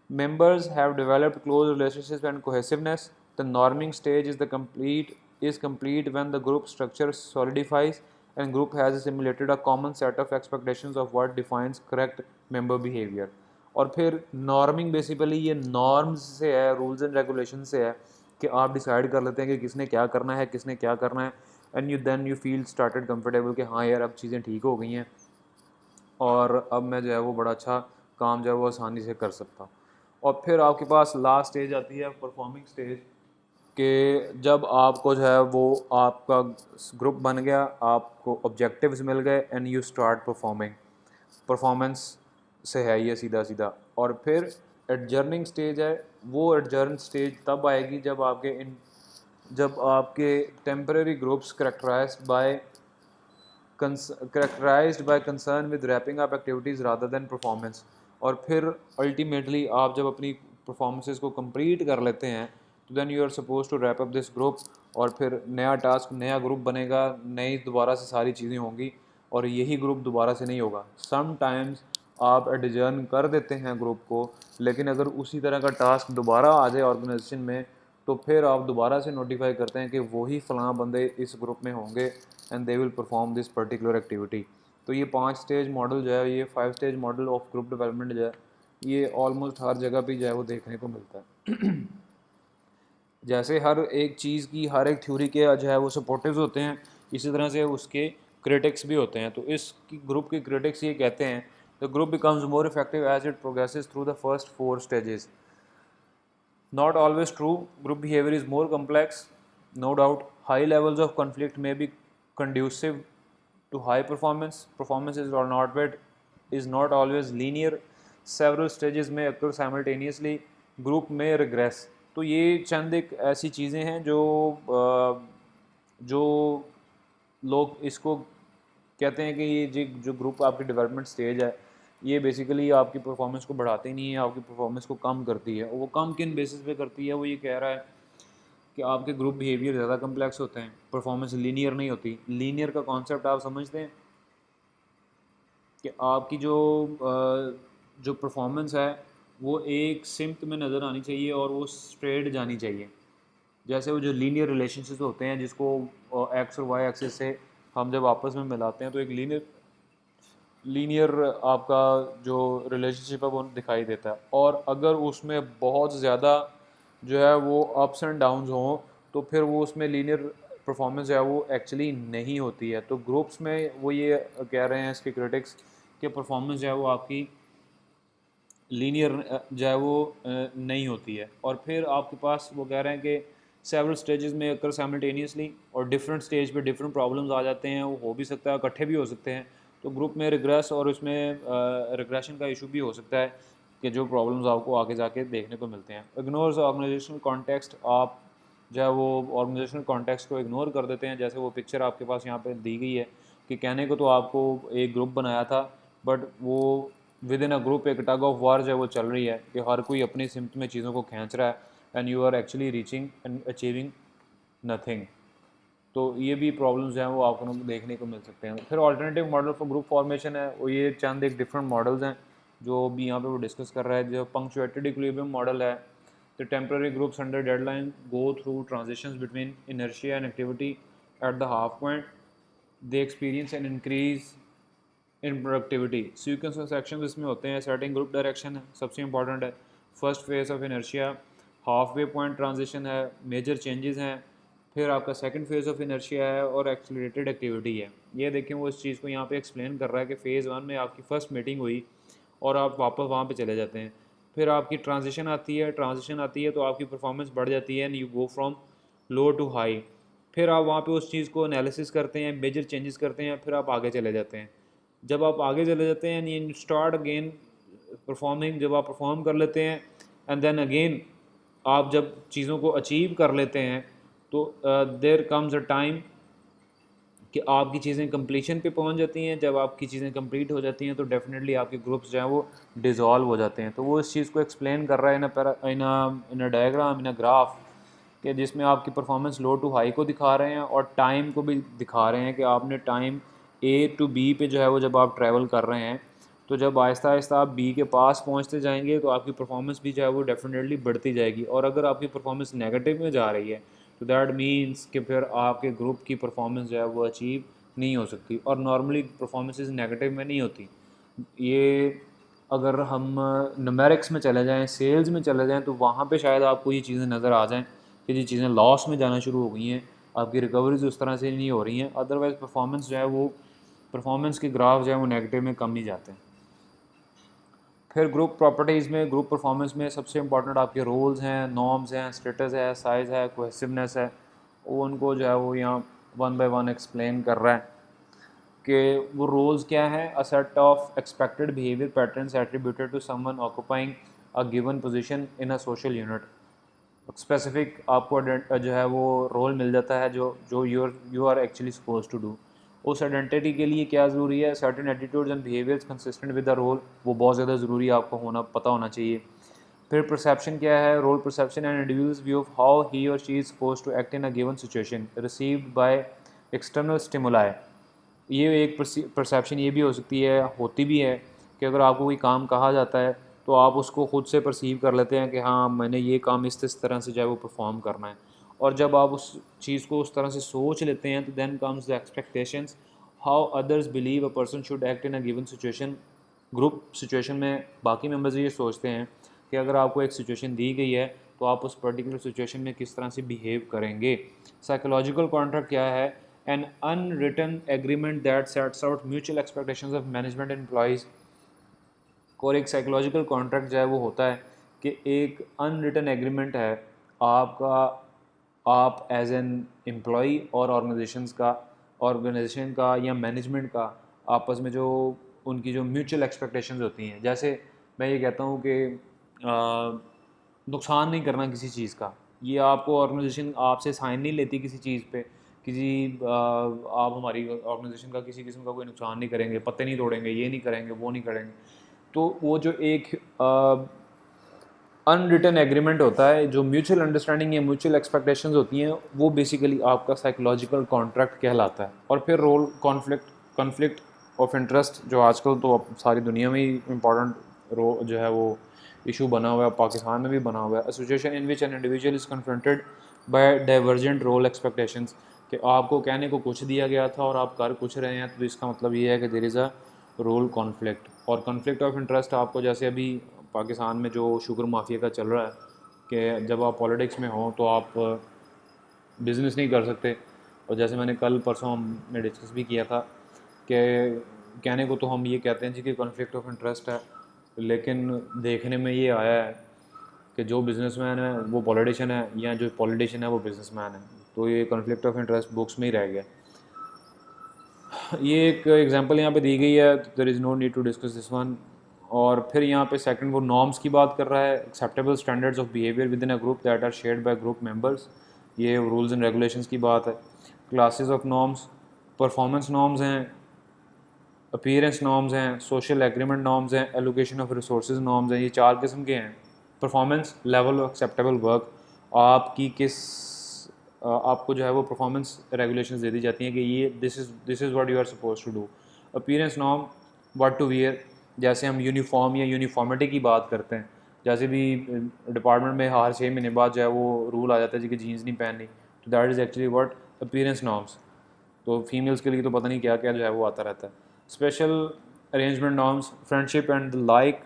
Members have developed close relationships and cohesiveness. The norming stage is complete when the group structure solidifies and group has simulated a common set of expectations of what defines correct member behaviour. और फिर norming basically ये norms से है, rules and regulation से है कि आप decide कर लेते हैं कि किसने क्या करना है, किसने क्या करना है, and you feel started comfortable कि हाँ यार अब चीज़ें ठीक हो गई हैं और अब मैं जो है वो बड़ा अच्छा काम जो है वो आसानी से कर सकता हूँ। और फिर आपके पास लास्ट स्टेज आती है परफॉर्मिंग स्टेज, कि जब आपको जो है वो आपका ग्रुप बन गया, आपको ऑब्जेक्टिव्स मिल गए and you start performing. Performance से है ये सीधा सीधा। और फिर एडजर्निंग स्टेज है, वो एडजर्न स्टेज तब आएगी जब आपके temporary groups characterised by concern with wrapping up activities rather than performance. और फिर अल्टीमेटली आप जब अपनी परफॉर्मेंसेस को कंप्लीट कर लेते हैं तो then you are suppose to wrap up this group, और फिर नया टास्क, नया ग्रुप बनेगा, नई दोबारा से सारी चीज़ें होंगी और यही ग्रुप दोबारा से नहीं होगा। समटाइम्स आप एडजर्न कर देते हैं ग्रुप को, लेकिन अगर उसी तरह का टास्क दोबारा आ जाए ऑर्गेनाइजेशन में तो फिर आप दोबारा से नोटिफाई करते हैं कि वही फ़लाँ बंदे इस ग्रुप में होंगे and they will perform this particular activity. तो ये 5 स्टेज मॉडल जो है, ये 5 stage model of group development जो है, ये ऑलमोस्ट हर जगह पे जो है वो देखने को मिलता है। जैसे हर एक चीज़ की, हर एक थ्योरी के जो है वो सपोर्टिव्स होते हैं, इसी तरह से उसके क्रिटिक्स भी होते हैं। तो इस ग्रुप के क्रिटिक्स ये कहते हैं the group becomes more effective as it progresses through the first 4 stages. Not always true. Group behavior is more complex, no doubt. High levels of conflict may be conducive to high performance. Performance is not always linear. Several stages may occur simultaneously. Group may regress. तो ये चंद एक ऐसी चीज़ें हैं जो लोग इसको कहते हैं कि ये जो ग्रुप आपकी डेवलपमेंट स्टेज है ये बेसिकली आपकी परफॉर्मेंस को बढ़ाती नहीं है, आपकी परफॉर्मेंस को कम करती है। और वो कम किन बेसिस पे करती है? वो ये कह रहा है कि आपके ग्रुप बिहेवियर ज़्यादा कम्प्लेक्स होते हैं, परफॉर्मेंस लीनियर नहीं होती। लीनियर का कॉन्सेप्ट आप समझते हैं कि आपकी जो परफॉर्मेंस है वो एक सिमत में नज़र आनी चाहिए और वो स्ट्रेट जानी चाहिए। जैसे वो जो लीनियर रिलेशनशिप होते हैं जिसको एक्स और वाई एक्सिस से हम जब आपस में मिलाते हैं तो एक लीनियर आपका जो रिलेशनशिप है वो दिखाई देता है। और अगर उसमें बहुत ज़्यादा जो है वो अप्स एंड डाउन्स हों तो फिर वो उसमें लीनियर परफॉर्मेंस जो है वो एक्चुअली नहीं होती है। तो ग्रुप्स में वो ये कह रहे हैं इसके क्रिटिक्स कि परफॉर्मेंस जो है वो आपकी लीनियर जो है वो नहीं होती है। और फिर आपके पास वो कह रहे हैं कि सेवरल स्टेजेस में अगर साइमल्टेनियसली और डिफरेंट स्टेज पे डिफरेंट प्रॉब्लम्स आ जाते हैं, वो हो भी सकता है, इकट्ठे भी हो सकते हैं। तो ग्रुप में रिग्रेस और उसमें रिग्रेशन का इशू भी हो सकता है कि जो प्रॉब्लम्स आपको आगे जाके देखने को मिलते हैं। इग्नोर्स ऑर्गेनाइजेशनल कॉन्टेक्स्ट, आप जो है वो ऑर्गेनाइजेशनल कॉन्टेक्स्ट को इग्नोर कर देते हैं। जैसे वो पिक्चर आपके पास यहाँ पे दी गई है कि कहने को तो आपको एक ग्रुप बनाया था, बट वो विद इन अ ग्रुप एक टग ऑफ वार जो है वो चल रही है कि हर कोई अपनी सिमत में चीज़ों को खींच रहा है and you are actually reaching and achieving nothing. तो ये भी प्रॉब्लम्स हैं वो आपको देखने को मिल सकते हैं। फिर alternative model for group formation है, वो ये चंद एक डिफरेंट मॉडल्स हैं जो भी यहाँ पे वो डिस्कस कर रहा है। जो पंक्चुएटेड इक्विलिब्रियम मॉडल है, the temporary groups under deadline go through transitions between inertia and activity at the half point, they experience and increase in productivity. Sequence of section इसमें होते हैं। सेटिंग ग्रुप डायरेक्शन है, सबसे important है। First phase of inertia, half way point transition है, major changes हैं। फिर आपका सेकंड फेज ऑफ इनर्शिया है और एक्सेलरेटेड एक्टिविटी है। ये देखें वो इस चीज़ को यहाँ पे एक्सप्लेन कर रहा है कि फ़ेज़ 1 में आपकी फ़र्स्ट मीटिंग हुई और आप वापस वहाँ पे चले जाते हैं। फिर आपकी ट्रांजिशन आती है, तो आपकी परफॉर्मेंस बढ़ जाती है and you go from low to high. फिर आप वहाँ पे उस चीज़ को एनालिसिस करते हैं, मेजर चेंजेस करते हैं, फिर आप आगे चले जाते हैं। जब आप आगे चले जाते हैं and you start again performing, जब आप परफॉर्म कर लेते हैं एंड देन अगेन आप जब चीज़ों को अचीव कर लेते हैं तो देयर कम्स अ टाइम कि आपकी चीज़ें कंप्लीशन पे पहुंच जाती हैं। जब आपकी चीज़ें कंप्लीट हो जाती हैं तो डेफिनेटली आपके ग्रुप्स जो हैं वो डिज़ोल्व हो जाते हैं। तो वो इस चीज़ को एक्सप्लेन कर रहा है इन a diagram, in a graph, कि जिसमें आपकी परफॉर्मेंस लो टू हाई को दिखा रहे हैं और टाइम को भी दिखा रहे हैं कि आपने टाइम ए टू बी पे जो है वो जब आप ट्रैवल कर रहे हैं तो जब आहिस्ता आहिस्ता आप बी के पास पहुंचते जाएंगे तो आपकी परफॉर्मेंस भी जो है वो डेफिनेटली बढ़ती जाएगी। और अगर आपकी परफॉर्मेंस नेगेटिव में जा रही है तो दैट मीन्स कि फिर आपके ग्रुप की परफॉर्मेंस जो है वो अचीव नहीं हो सकती। और नॉर्मली परफॉर्मेंसेस नेगेटिव में नहीं होती। ये अगर हम न्यूमेरिक्स में चले जाएं, सेल्स में चले जाएं, तो वहाँ पे शायद आपको ये चीज़ें नज़र आ जाएं कि ये चीज़ें लॉस में जाना शुरू हो गई हैं, आपकी रिकवरीज उस तरह से नहीं हो रही हैं। अदरवाइज़ परफॉर्मेंस जो है वो परफॉर्मेंस के ग्राफ जो है वो नेगेटिव में कम ही जाते हैं। फिर ग्रुप प्रॉपर्टीज़ में, ग्रुप परफॉर्मेंस में सबसे इंपॉर्टेंट आपके रोल्स हैं, नॉर्म्स हैं, स्टेटस है, साइज़ है, कोहेसिवनेस है। वो उनको जो है वो यहाँ वन बाय वन एक्सप्लेन कर रहा है कि वो रोल्स क्या हैं। A set of expected behaviour patterns attributed to someone occupying a given position in a social unit. Specific आपको जो है वो रोल मिल जाता है जो जो you are actually suppose to do. उस आइडेंटिटी के लिए क्या ज़रूरी है, certain attitudes and behaviours consistent with the role, वो बहुत ज़्यादा ज़रूरी आपको पता होना चाहिए। फिर परसेप्शन क्या है, role perception and individuals view of how he or she is supposed to act in a given situation received by external stimuli. ये एक परसेप्शन ये भी हो सकती है, होती भी है, कि अगर आपको कोई काम कहा जाता है तो आप उसको खुद से परसीव कर लेते हैं कि हाँ मैंने ये काम इस तरह से जो है वो परफॉर्म करना है। और जब आप उस चीज़ को उस तरह से सोच लेते हैं तो then comes the expectations, how others believe a person should act in a given situation. Group situation में बाकी मेंबर्स ये सोचते हैं कि अगर आपको एक सिचुएशन दी गई है तो आप उस पर्टिकुलर सिचुएशन में किस तरह से बिहेव करेंगे। साइकोलॉजिकल कॉन्ट्रैक्ट क्या है, an unwritten agreement that sets out mutual expectations of management employees. और एक साइकोलॉजिकल कॉन्ट्रैक्ट जो है वो होता है कि एक अनरिटन एग्रीमेंट है आपका, आप एज एन एम्प्लॉई और ऑर्गेनाइजेशन का या मैनेजमेंट का आपस में जो उनकी जो म्यूचुअल एक्सपेक्टेशंस होती हैं। जैसे मैं ये कहता हूँ कि नुकसान नहीं करना किसी चीज़ का, ये आपको ऑर्गेनाइजेशन आपसे साइन नहीं लेती किसी चीज़ पे, किसी आप हमारी ऑर्गेनाइजेशन का किसी किस्म का कोई नुकसान नहीं करेंगे, पत्ते नहीं तोड़ेंगे, ये नहीं करेंगे, वो नहीं करेंगे। तो वो जो एक अनरिटन एग्रीमेंट होता है, जो म्यूचुअल अंडरस्टैंडिंग या म्यूचुअल एक्सपेक्टेशंस होती हैं, वो बेसिकली आपका साइकोलॉजिकल कॉन्ट्रैक्ट कहलाता है। और फिर रोल कॉन्फ्लिक्ट ऑफ इंटरेस्ट, जो आजकल तो अब सारी दुनिया में ही इम्पॉर्टेंट जो है वो इशू बना हुआ है, पाकिस्तान में भी बना हुआ है। A situation in which an individual is confronted by divergent role expectations, कि आपको कहने को कुछ दिया गया था और आप कर कुछ रहे हैं, तो इसका मतलब ये है कि there is a role conflict, और कॉन्फ्लिक्ट ऑफ इंटरेस्ट आपको जैसे अभी पाकिस्तान में जो शुगर माफिया का चल रहा है कि जब आप पॉलिटिक्स में हो तो आप बिज़नेस नहीं कर सकते। और जैसे मैंने कल परसों हमने डिस्कस भी किया था कि कहने को तो हम ये कहते हैं जी कि कॉन्फ्लिक्ट ऑफ इंटरेस्ट है, लेकिन देखने में ये आया है कि जो बिज़नेसमैन है वो पॉलिटिशियन है, या जो पॉलिटिशियन है वो बिज़नेसमैन है। तो ये कॉन्फ्लिक्ट ऑफ इंटरेस्ट बुक्स में ही रह गया। ये एक एग्जांपल यहाँ पे दी गई है, तो there is no need to discuss this one. और फिर यहाँ पे सेकंड वो नॉर्म्स की बात कर रहा है, acceptable standards of behaviour within a group that are shared by group members. ये रूल्स एंड रेगुलेशंस की बात है। Classes of norms, performance norms हैं, अपीयरेंस नॉर्म्स हैं, सोशल एग्रीमेंट नॉर्म्स हैं, एलोकेशन ऑफ रिसोर्सेज नॉर्म्स हैं। ये 4 किस्म के हैं। Performance level of acceptable work, आपकी किस आपको जो है वो परफॉर्मेंस रेगुलेशंस दे दी जाती हैं कि ये this is what you are suppose to do. Appearance norm, what to wear, जैसे हम यूनिफॉर्म या यूनिफॉर्मिटी की बात करते हैं, जैसे भी डिपार्टमेंट में हर 6 महीने बाद जो है वो रूल आ जाता है जी कि जीन्स नहीं पहननी, तो that is actually what appearance norms. तो फीमेल्स के लिए तो पता नहीं क्या क्या जो है वो आता रहता है। Special arrangement norms, friendship and the like.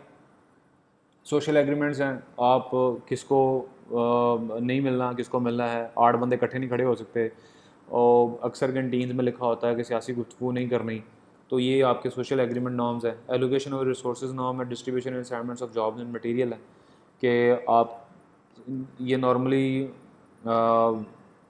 Social agreements हैं, आप किसको नहीं मिलना, किसको मिलना है, 8 बंदे इकट्ठे नहीं खड़े हो सकते। और अक्सर कैंटीन्स में लिखा होता है कि सियासी गुफ्तगू नहीं करनी, तो ये आपके सोशल एग्रीमेंट नॉर्म्स है। एलोकेशन ऑफ रिसोर्सेज नॉर्म है, distribution and assignments of jobs and material है कि आप ये नॉर्मली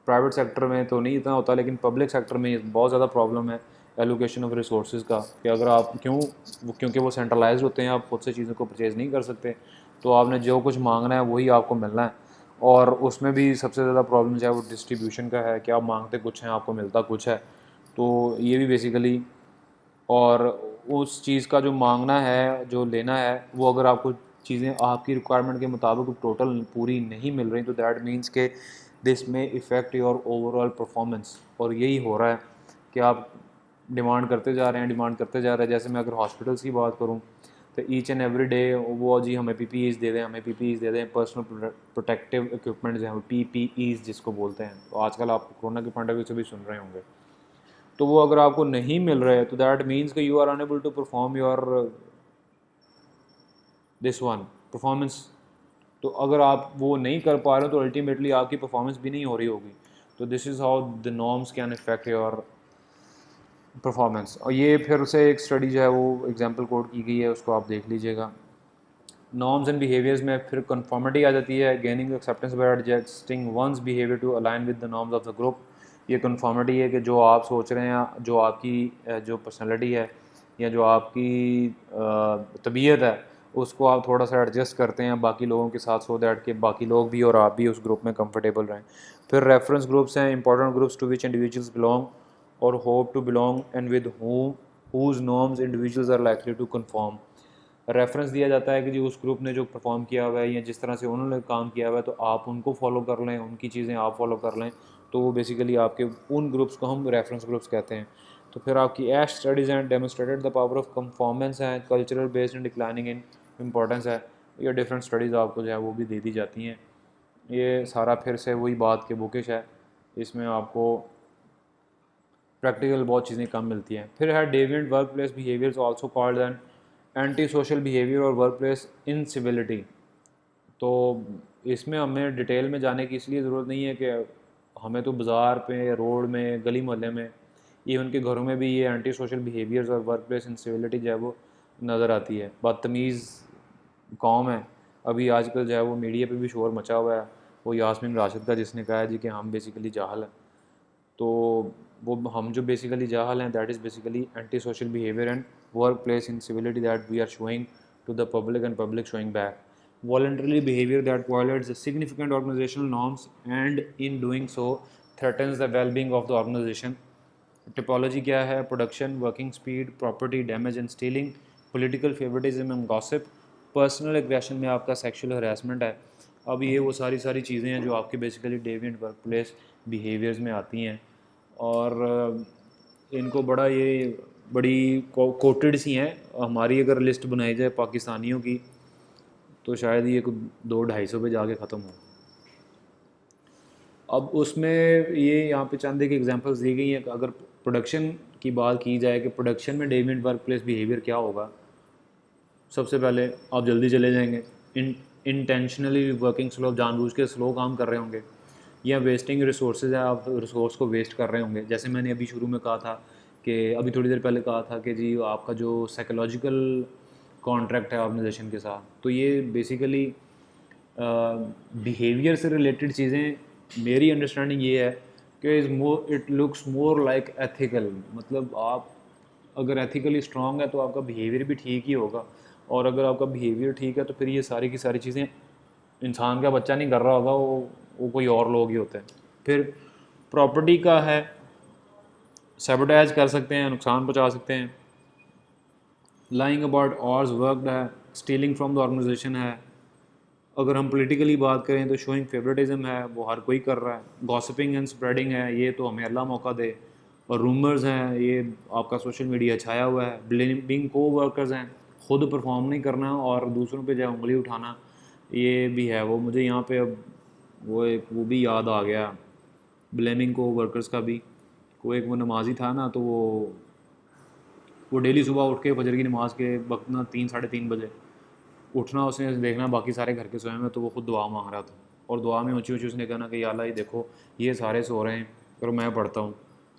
प्राइवेट सेक्टर में तो नहीं इतना होता, लेकिन पब्लिक सेक्टर में बहुत ज़्यादा प्रॉब्लम है एलोकेशन ऑफ रिसोर्सेज का, कि अगर आप क्योंकि वो सेंट्रलाइज्ड होते हैं, आप खुद से चीज़ों को परचेज़ नहीं कर सकते, तो आपने जो कुछ मांगना है वही आपको मिलना है। और उसमें भी सबसे ज़्यादा प्रॉब्लम जो है वो डिस्ट्रीब्यूशन का है कि आप मांगते कुछ हैं, आपको मिलता कुछ है। तो ये भी बेसिकली, और उस चीज़ का जो मांगना है, जो लेना है, वो अगर आपको चीज़ें आपकी रिक्वायरमेंट के मुताबिक टोटल पूरी नहीं मिल रही, तो दैट मीन्स के दिस में इफ़ेक्ट योर ओवरऑल परफॉर्मेंस। और यही हो रहा है कि आप डिमांड करते जा रहे हैं, डिमांड करते जा रहे हैं। जैसे मैं अगर हॉस्पिटल्स की बात करूँ तो ईच एंड एवरी डे वो जी हमें पीपीईज़ दे दें, हमें पीपीईज़ दे दें, पर्सनल प्रोटेक्टिव इक्विपमेंट्स हैं, पीपीईज़ जिसको बोलते हैं। तो आजकल आप कोरोना के पॉइंट ऑफ व्यू से भी सुन रहे होंगे। तो वो अगर आपको नहीं मिल रहा है तो दैट मीन्स कि you are unable to perform your this one performance. तो अगर आप वो नहीं कर पा रहे हो तो अल्टीमेटली आपकी परफॉर्मेंस भी नहीं हो रही होगी। तो this is how the norms can effect your performance. और ये फिर से एक स्टडी जो है वो एग्जाम्पल कोड की गई है, उसको आप देख लीजिएगा। नॉर्म्स एंड बिहेवियर्स में फिर कन्फॉर्मिटी आ जाती है, gaining acceptance by adjusting one's behaviour to align with the norms of the group. ये कन्फॉर्मिटी है कि जो आप सोच रहे हैं, जो आपकी जो पर्सनैलिटी है या जो आपकी तबीयत है, उसको आप थोड़ा सा एडजस्ट करते हैं बाकी लोगों के साथ, सो दैट कि बाकी लोग भी और आप भी उस ग्रुप में कंफर्टेबल रहें। फिर रेफरेंस ग्रुप्स हैं, important groups to which individuals belong or hope to belong and with whose norms individuals are likely to conform। Reference दिया जाता है कि जी उस ग्रुप ने जो परफॉर्म किया हुआ है या जिस तरह से उन्होंने काम किया हुआ है, तो आप उनको फॉलो कर लें, उनकी चीज़ें आप फॉलो कर लें, तो वो बेसिकली आपके उन ग्रुप्स को हम रेफरेंस ग्रुप्स कहते हैं। तो फिर आपकी Asch studies and demonstrated the power of conformance है, cultural based and declining in importance है। ये डिफरेंट स्टडीज़ आपको जो है वो भी दे दी जाती हैं। ये सारा फिर से वही बात के बुकिश है, इसमें आपको प्रैक्टिकल बहुत चीज़ें कम मिलती हैं। फिर है deviant work place behaviours also called an anti social behaviour और वर्क प्लेस इनसिविलिटी। तो इसमें हमें डिटेल में जाने की इसलिए ज़रूरत नहीं है कि हमें तो बाज़ार पे, रोड में, गली मोहल्ले में, इवन के घरों में भी ये एंटी सोशल बिहेवियर्स और वर्क प्लेस इनसिविलिटी जो है वो नज़र आती है। बदतमीज़ कौम है। अभी आजकल जो है वो मीडिया पे भी शोर मचा हुआ है, वो यास्मीन राशिद का, जिसने कहा है जी कि हम बेसिकली जाहल हैं। तो वो हम जो बेसिकली जाहल हैं, that is basically antisocial behaviour and workplace incivility that we are showing to the public and public showing back. Voluntarily behavior that violates the significant organizational norms and in doing so threatens the well-being of the organization. Typology क्या है? Production, working speed, property damage and stealing, political favouritism and gossip, personal aggression में आपका sexual harassment है। अब ये वो सारी चीज़ें हैं जो आपकी basically deviant work place behaviours में आती हैं। और इनको बड़ी कोटेड सी हैं। हमारी अगर लिस्ट बनाई जाए पाकिस्तानियों की तो शायद ये 200-250 पे जाके ख़त्म हो। अब उसमें ये यहाँ पे चंद एक एग्जांपल्स दी गई हैं कि अगर प्रोडक्शन की बात की जाए कि प्रोडक्शन में डेविएंट वर्क प्लेस बिहेवियर क्या होगा, सबसे पहले आप जल्दी चले जाएंगे, इंटेंशनली वर्किंग स्लो, जानबूझ के स्लो काम कर रहे होंगे, या वेस्टिंग रिसोर्सेज है, आप रिसोर्स को वेस्ट कर रहे होंगे। जैसे मैंने अभी शुरू में कहा था कि अभी थोड़ी देर पहले कहा था कि जी आपका जो साइकोलॉजिकल कॉन्ट्रैक्ट है ऑर्गेनाइजेशन के साथ, तो ये बेसिकली बिहेवियर से रिलेटेड चीज़ें मेरी अंडरस्टैंडिंग ये है कि it looks more like ethical. मतलब आप अगर एथिकली स्ट्रांग है तो आपका बिहेवियर भी ठीक ही होगा, और अगर आपका बिहेवियर ठीक है तो फिर ये सारी की सारी चीज़ें इंसान का बच्चा नहीं कर रहा होगा, वो कोई और लोग ही होते हैं। फिर प्रॉपर्टी का है, सैबोटेज कर सकते हैं, नुकसान पहुंचा सकते हैं। लाइंग अबाउट आवर्स वर्कड है, स्टीलिंग फ्रॉम द ऑर्गेनाइजेशन है। अगर हम पॉलिटिकली बात करें तो शोइंग फेवरेटिज्म है, वो हर कोई कर रहा है। गॉसिपिंग एंड स्प्रेडिंग है, ये तो हमें अल्लाह मौका दे। और रूमर्स हैं, ये आपका सोशल मीडिया छाया हुआ है। ब्लेमिंग को वर्कर्स हैं, खुद परफॉर्म नहीं करना और दूसरों पे जो उंगली उठाना, ये भी है। वो मुझे यहाँ पे अब वो भी याद आ गया, ब्लेमिंग को वर्कर्स का भी। एक वो नमाजी था ना, तो वो डेली सुबह उठ के फजर की नमाज के वक्त ना 3-3:30 बजे उठना, उसने देखना बाकी सारे घर के सोए में, तो वो खुद दुआ मांग रहा था। और दुआ में ऊँची ऊँची उसने कहना कि या अल्लाह ये देखो, ये सारे सो रहे हैं और मैं पढ़ता हूँ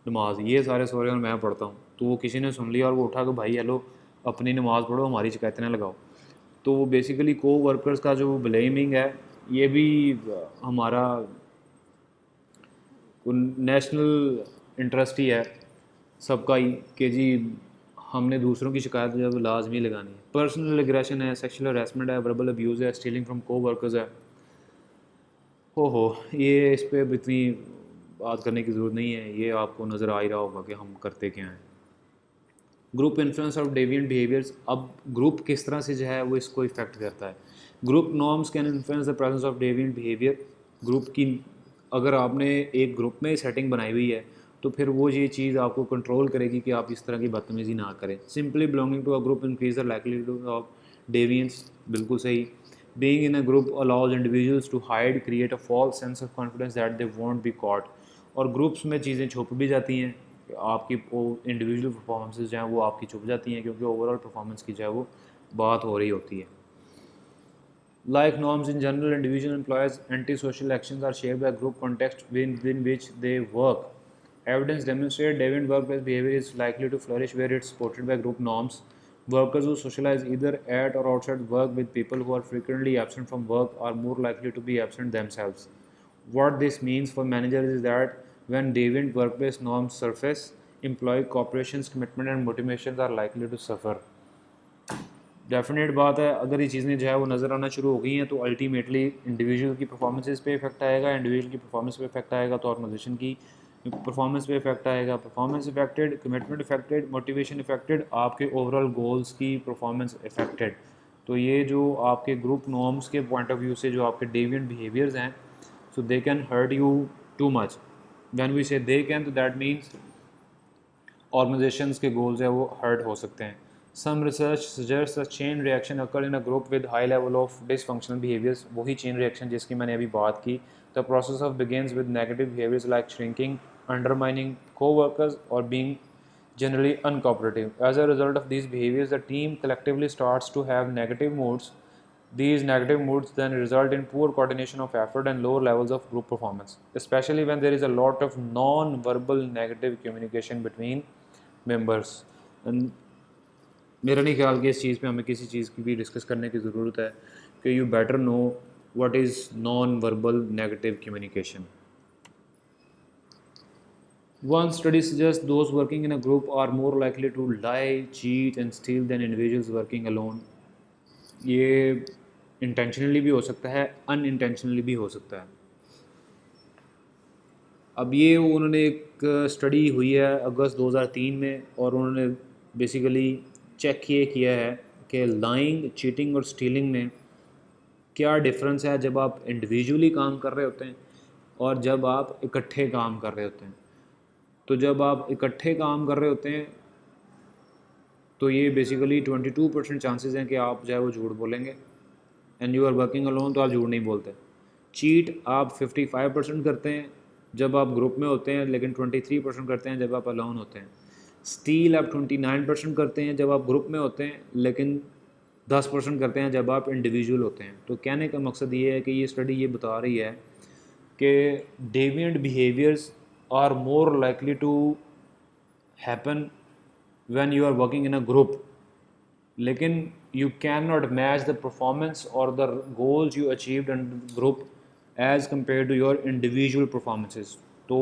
नमाज, ये सारे सो रहे हैं और मैं पढ़ता हूँ। तो वो किसी ने सुन लिया और वो उठा कि भाई हेलो, अपनी नमाज़ पढ़ो, हमारी शिकायतें ना लगाओ। तो वो बेसिकली को वर्कर्स का जो ब्लेमिंग है, ये भी हमारा नेशनल इंटरेस्ट ही है सबका ही कि जी हमने दूसरों की शिकायत जब लाजमी लगानी है। पर्सनल एग्रेशन है, सेक्सुअल हरासमेंट है, वर्बल अब्यूज़ है, स्टीलिंग फ्रॉम को वर्कर्स है। हो ये इस पर इतनी बात करने की ज़रूरत नहीं है, ये आपको नज़र आ ही रहा होगा कि हम करते क्या हैं। Group influence of deviant behaviours. अब ग्रुप किस तरह से जो है वो इसको इफेक्ट करता है। Group norms can influence the presence of deviant behaviour. Group की अगर आपने एक ग्रुप में सेटिंग बनाई हुई है तो फिर वो ये चीज़ आपको कंट्रोल करेगी कि आप इस तरह की बदतमीज़ी ना करें। Simply belonging to a group increase the likelihood of deviance, बिल्कुल सही। Being in a group allows individuals to hide, create a false sense of confidence that they won't be caught. और ग्रुप्स में चीज़ें छुप भी जाती हैं, आपकी वो इंडिविजुअल परफॉर्मेंसेज जो हैं वो आपकी छुप जाती हैं, क्योंकि ओवरऑल परफॉर्मेंस की जो है वो बात हो रही होती है। Like norms in general, individual employees' antisocial actions are shaped by group context within which they work. Evidence demonstrates deviant workplace behavior is likely to flourish where it's supported by group norms. Workers who socialize either at or outside work with people who are frequently absent from work are more likely to be absent themselves. What this means for managers is that when deviant workplace norms surface, employee cooperations, commitment, and motivations are likely to suffer. Definite बात है, अगर ये चीज़ें जो है वो नज़र आना शुरू हो गई हैं तो अल्टीमेटली इंडिविजुअल की परफॉर्मेंसेस पे इफेक्ट आएगा, इंडिविजुअल की परफॉर्मेंस पे इफेक्ट आएगा तो ऑर्गेनाइजेशन की परफॉर्मेंस पे इफेक्ट आएगा। Performance affected, commitment affected, motivation affected, आपके ओवरऑल गोल्स की परफॉर्मेंस इफेक्टेड। तो ये जो आपके ग्रुप नॉर्म्स के पॉइंट ऑफ व्यू से जो आपके डेविएंट बिहेवियर्स हैं, so they can hurt you too much. When we say they can, तो दैट मीन्स ऑर्गेनाइजेशंस के गोल्स है वो हर्ट हो सकते हैं। Some research suggests a chain reaction occur in a group with high level of dysfunctional behaviors. वही chain reaction जिसकी मैंने अभी बात की। The process of begins with negative behaviors like shrinking, undermining co-workers, or being generally uncooperative. As a result of these behaviors, the team collectively starts to have negative moods. These negative moods then result in poor coordination of effort and lower levels of group performance, especially when there is a lot of non-verbal negative communication between members. And मेरा नहीं ख्याल कि इस चीज़ पे हमें किसी चीज़ की भी डिस्कस करने की ज़रूरत है कि you better know what is non verbal negative communication. One study suggest those working in a group are more likely to lie, cheat and steal than individuals working alone. ये इंटेंशनली भी हो सकता है, अनइंटेंशनली भी हो सकता है। अब ये उन्होंने एक स्टडी हुई है अगस्त 2003 में, और उन्होंने बेसिकली चेक ये किया है कि लाइंग, चीटिंग और स्टीलिंग में क्या डिफरेंस है जब आप इंडिविजुअली काम कर रहे होते हैं और जब आप इकट्ठे काम कर रहे होते हैं। तो जब आप इकट्ठे काम कर रहे होते हैं तो ये बेसिकली 22% चांसेस हैं कि आप जो है वो झूठ बोलेंगे, and you are working alone तो आप झूठ नहीं बोलते। चीट आप 55% करते हैं जब आप ग्रुप में होते हैं, लेकिन 23% करते हैं जब आप अलोन होते हैं। स्टील आप 29% करते हैं जब आप ग्रुप में होते हैं, लेकिन 10% करते हैं जब आप इंडिविजुअल होते हैं। तो कहने का मकसद ये है कि ये स्टडी ये बता रही है कि deviant behaviours are more likely to happen when you are working in a group, लेकिन you cannot match the performance or the goals you achieved in the group as compared to your individual performances. So